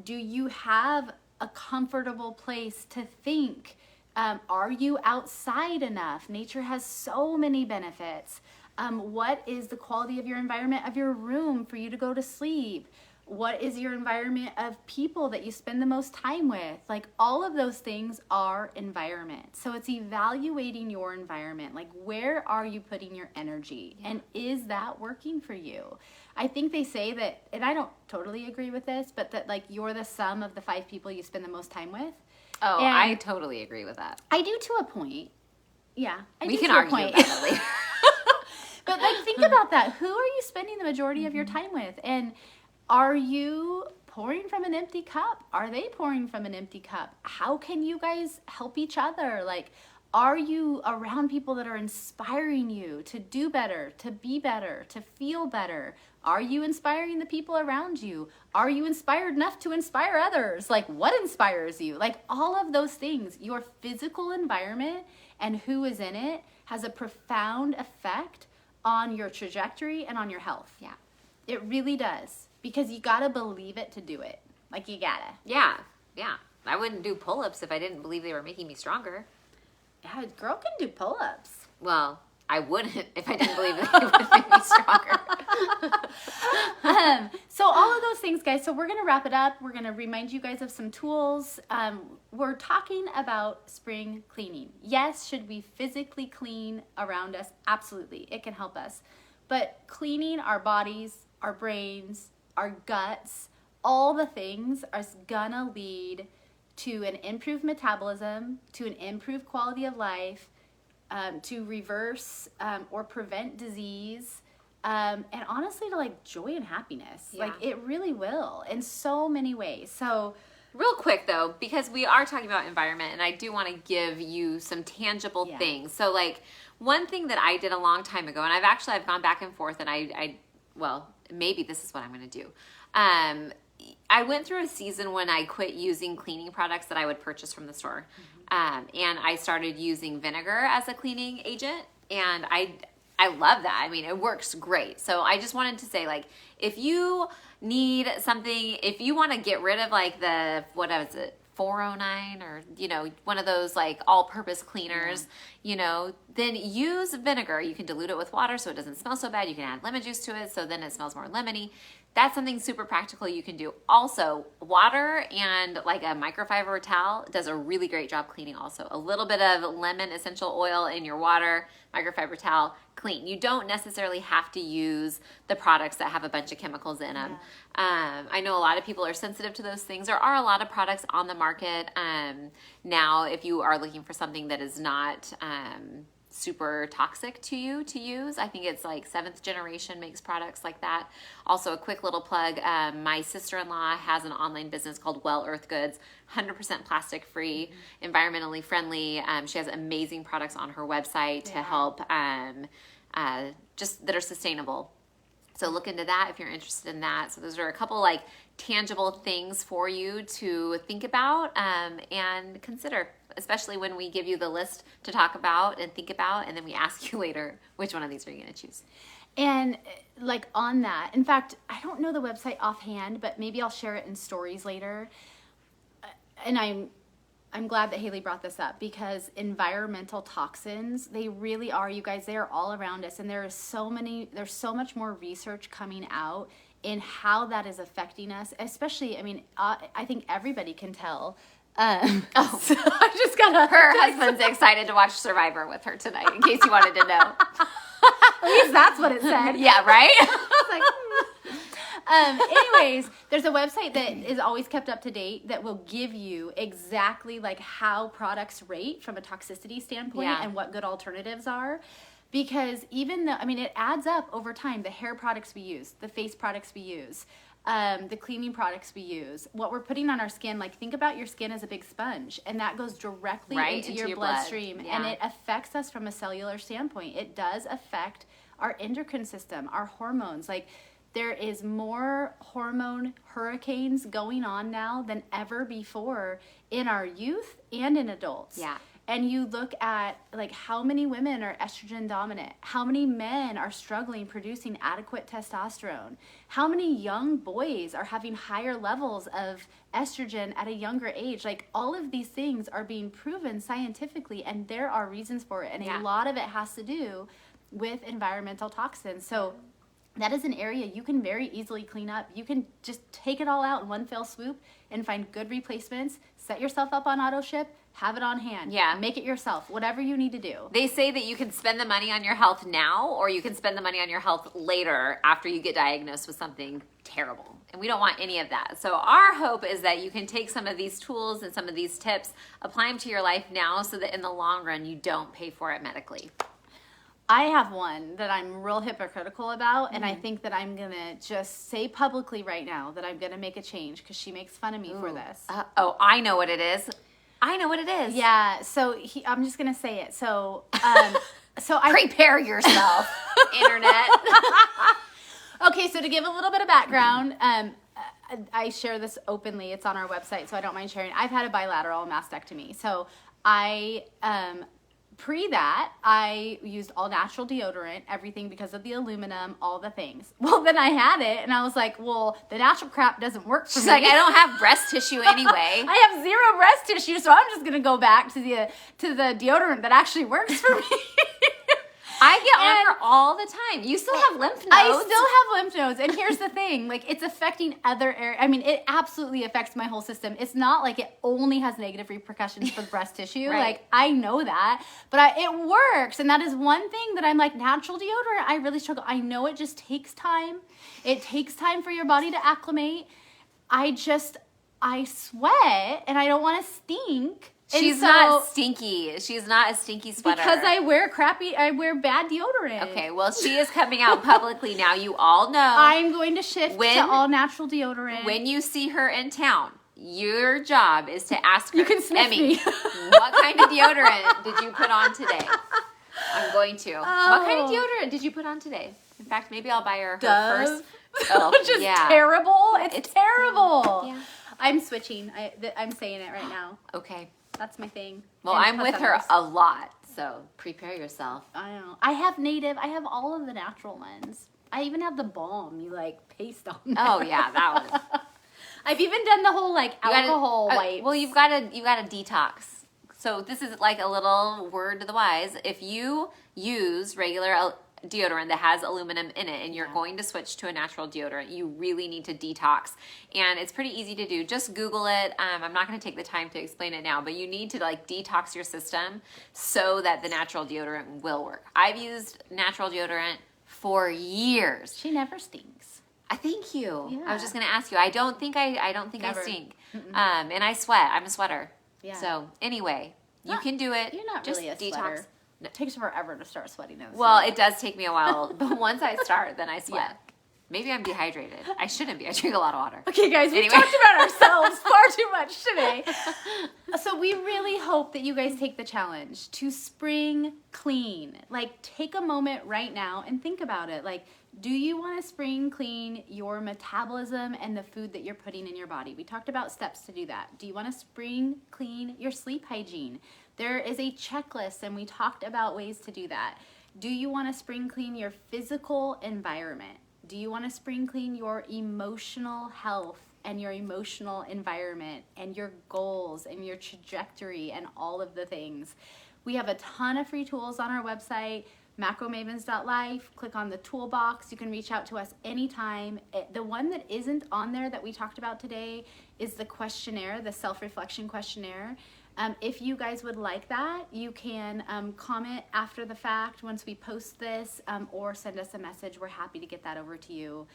Speaker 1: Do you have a comfortable place to think? Are you outside enough? Nature has so many benefits. What is the quality of your environment of your room for you to go to sleep? What is your environment of people that you spend the most time with? Like, all of those things are environment. So it's evaluating your environment. Like, where are you putting your energy? Yeah. And is that working for you? I think they say that, and I don't totally agree with this, but that like you're the sum of the 5 people you spend the most time with.
Speaker 2: Oh,
Speaker 1: and
Speaker 2: I totally agree with that.
Speaker 1: I do to a point. Yeah.
Speaker 2: We can argue about it later.
Speaker 1: But like, think about that. Who are you spending the majority of your time with? And are you pouring from an empty cup? Are they pouring from an empty cup? How can you guys help each other? Like, are you around people that are inspiring you to do better, to be better, to feel better? Are you inspiring the people around you? Are you inspired enough to inspire others? Like, what inspires you? Like, all of those things, your physical environment and who is in it has a profound effect on your trajectory and on your health.
Speaker 2: Yeah.
Speaker 1: It really does. Because you gotta believe it to do it. Like, you gotta.
Speaker 2: Yeah. I wouldn't do pull-ups if I didn't believe they were making me stronger.
Speaker 1: Yeah, a girl can do pull-ups.
Speaker 2: Well, I wouldn't if I didn't believe that they would make me stronger.
Speaker 1: So all of those things, guys. So we're gonna wrap it up. We're gonna remind you guys of some tools. We're talking about spring cleaning. Yes, should we physically clean around us? Absolutely, it can help us. But cleaning our bodies, our brains, our guts, all the things are gonna lead to an improved metabolism, to an improved quality of life, to reverse or prevent disease, and honestly to like joy and happiness.
Speaker 2: Yeah.
Speaker 1: Like, it really will in so many ways. So
Speaker 2: real quick though, because we are talking about environment, and I do want to give you some tangible things. So like, one thing that I did a long time ago, and I've gone back and forth, and well, maybe this is what I'm going to do. I went through a season when I quit using cleaning products that I would purchase from the store. And I started using vinegar as a cleaning agent, and I love that. I mean, it works great. So I just wanted to say, like, if you need something, if you want to get rid of like the, what is it, 409 or, one of those like all-purpose cleaners, then use vinegar. You can dilute it with water so it doesn't smell so bad. You can add lemon juice to it so then it smells more lemony. That's something super practical you can do. Also, water and like a microfiber towel does a really great job cleaning also. A little bit of lemon essential oil in your water, microfiber towel, clean. You don't necessarily have to use the products that have a bunch of chemicals in them. Yeah. I know a lot of people are sensitive to those things. There are a lot of products on the market now if you are looking for something that is not super toxic to you to use. I think it's like 7th Generation makes products like that. Also, a quick little plug, my sister-in-law has an online business called Well Earth Goods, 100% plastic free, environmentally friendly. She has amazing products on her website to help just that are sustainable. So look into that if you're interested in that. So those are a couple like tangible things for you to think about and consider, especially when we give you the list to talk about and think about, and then we ask you later, which one of these are you going to choose?
Speaker 1: And like on that, in fact, I don't know the website offhand, but maybe I'll share it in stories later. And I'm glad that Haley brought this up, because environmental toxins, they really are, you guys, they are all around us. And there's so much more research coming out in how that is affecting us, especially, I mean, I think everybody can tell. So I just got
Speaker 2: her husband's excited to watch Survivor with her tonight, in case you wanted to know.
Speaker 1: At least that's what it said.
Speaker 2: Yeah, right?
Speaker 1: It's like, anyways, there's a website that is always kept up to date that will give you exactly like how products rate from a toxicity standpoint and what good alternatives are. Because even though, I mean, it adds up over time. The hair products we use, the face products we use, the cleaning products we use, what we're putting on our skin. Like, think about your skin as a big sponge, and that goes directly into your bloodstream.
Speaker 2: Yeah.
Speaker 1: And it affects us from a cellular standpoint. It does affect our endocrine system, our hormones. Like, there is more hormone hurricanes going on now than ever before in our youth and in adults.
Speaker 2: Yeah.
Speaker 1: And you look at, like, how many women are estrogen dominant, how many men are struggling producing adequate testosterone, how many young boys are having higher levels of estrogen at a younger age. Like, all of these things are being proven scientifically, and there are reasons for it. And a lot of it has to do with environmental toxins. So that is an area you can very easily clean up. You can just take it all out in one fell swoop and find good replacements. Set yourself up on auto ship. Have it on hand.
Speaker 2: Yeah.
Speaker 1: Make it yourself. Whatever you need to do.
Speaker 2: They say that you can spend the money on your health now, or you can spend the money on your health later after you get diagnosed with something terrible. And we don't want any of that. So our hope is that you can take some of these tools and some of these tips, apply them to your life now so that in the long run you don't pay for it medically.
Speaker 1: I have one that I'm real hypocritical about, and I think that I'm going to just say publicly right now that I'm going to make a change because she makes fun of me for this.
Speaker 2: I know what it is. I know what it is.
Speaker 1: Yeah, so I'm just going to say it. So,
Speaker 2: Prepare yourself, internet.
Speaker 1: Okay, so to give a little bit of background, I share this openly. It's on our website, so I don't mind sharing. I've had a bilateral mastectomy. So pre that, I used all natural deodorant, everything because of the aluminum, all the things. Well, then I had it, and I was like, well, the natural crap doesn't work for
Speaker 2: She's
Speaker 1: me.
Speaker 2: like, I don't have breast tissue anyway.
Speaker 1: I have zero breast tissue, so I'm just going to go back to the deodorant that actually works for me.
Speaker 2: I get on her all the time. You still have lymph nodes.
Speaker 1: I still have lymph nodes. And here's the thing. Like, it's affecting other areas. I mean, it absolutely affects my whole system. It's not like it only has negative repercussions for the breast tissue.
Speaker 2: Right.
Speaker 1: Like, I know that. But it works. And that is one thing that I'm like, natural deodorant, I really struggle. I know it just takes time. It takes time for your body to acclimate. I sweat, and I don't want to stink.
Speaker 2: She's not stinky. She's not a stinky sweater.
Speaker 1: Because I wear bad deodorant.
Speaker 2: Okay, well, she is coming out publicly now. You all know.
Speaker 1: I'm going to shift to all natural deodorant.
Speaker 2: When you see her in town, your job is to ask her,
Speaker 1: you can sniff
Speaker 2: Emmy,
Speaker 1: me.
Speaker 2: what kind of deodorant did you put on today? I'm going to. What kind of deodorant did you put on today? In fact, maybe I'll buy her
Speaker 1: Dove.
Speaker 2: first. Oh,
Speaker 1: Which is terrible. It's terrible.
Speaker 2: Yeah.
Speaker 1: I'm switching. I'm saying it right now.
Speaker 2: Okay.
Speaker 1: That's my thing.
Speaker 2: Well,
Speaker 1: And
Speaker 2: I'm with her
Speaker 1: others.
Speaker 2: a lot, so prepare yourself.
Speaker 1: I know. I have all of the natural ones. I even have the balm you like paste on.
Speaker 2: Oh yeah, that one.
Speaker 1: I've even done the whole like alcohol wipes.
Speaker 2: Well, you gotta detox. So this is like a little word to the wise. If you use regular deodorant that has aluminum in it and you're going to switch to a natural deodorant, you really need to detox. And it's pretty easy to do. Just Google it. I'm not going to take the time to explain it now, but you need to like detox your system so that the natural deodorant will work. I've used natural deodorant for years.
Speaker 1: She never stinks.
Speaker 2: Thank you.
Speaker 1: Yeah.
Speaker 2: I was just going to ask you. I don't think I
Speaker 1: Never.
Speaker 2: stink. And I sweat. I'm a sweater.
Speaker 1: Yeah.
Speaker 2: So anyway, you can do it.
Speaker 1: You're not
Speaker 2: just
Speaker 1: really a
Speaker 2: detox.
Speaker 1: sweater. It takes forever to start sweating.
Speaker 2: Well, it does take me a while, but once I start, then I sweat.
Speaker 1: Yeah.
Speaker 2: Maybe I'm dehydrated. I shouldn't be. I drink a lot of water.
Speaker 1: Okay, guys, we
Speaker 2: Anyway.
Speaker 1: talked about ourselves far too much today. So we really hope that you guys take the challenge to spring clean. Like, take a moment right now and think about it. Like, do you want to spring clean your metabolism and the food that you're putting in your body? We talked about steps to do that. Do you want to spring clean your sleep hygiene? There is a checklist, and we talked about ways to do that. Do you want to spring clean your physical environment? Do you want to spring clean your emotional health and your emotional environment and your goals and your trajectory and all of the things? We have a ton of free tools on our website, macromavens.life. Click on the toolbox. You can reach out to us anytime. The one that isn't on there that we talked about today is the questionnaire, the self-reflection questionnaire. If you guys would like that, you can comment after the fact once we post this, or send us a message. We're happy to get that over to you.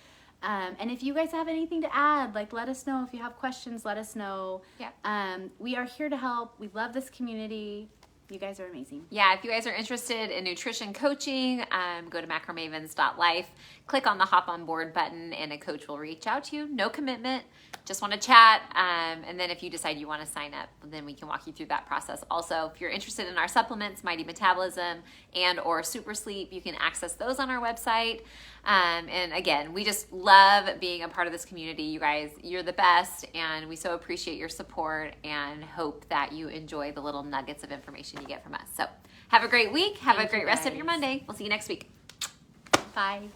Speaker 1: And if you guys have anything to add, like, let us know. If you have questions, let us know.
Speaker 2: Yeah.
Speaker 1: We are here to help. We love this community. You guys are amazing.
Speaker 2: Yeah, if you guys are interested in nutrition coaching, go to macromavens.life, click on the hop on board button, and a coach will reach out to you. No commitment, just want to chat. And then if you decide you want to sign up, then we can walk you through that process. Also, if you're interested in our supplements, Mighty Metabolism and or Super Sleep, you can access those on our website. And again, we just love being a part of this community. You guys, you're the best, and we so appreciate your support and hope that you enjoy the little nuggets of information you get from us. So have a great week. Have a great rest of your Monday. We'll see you next week.
Speaker 1: Bye.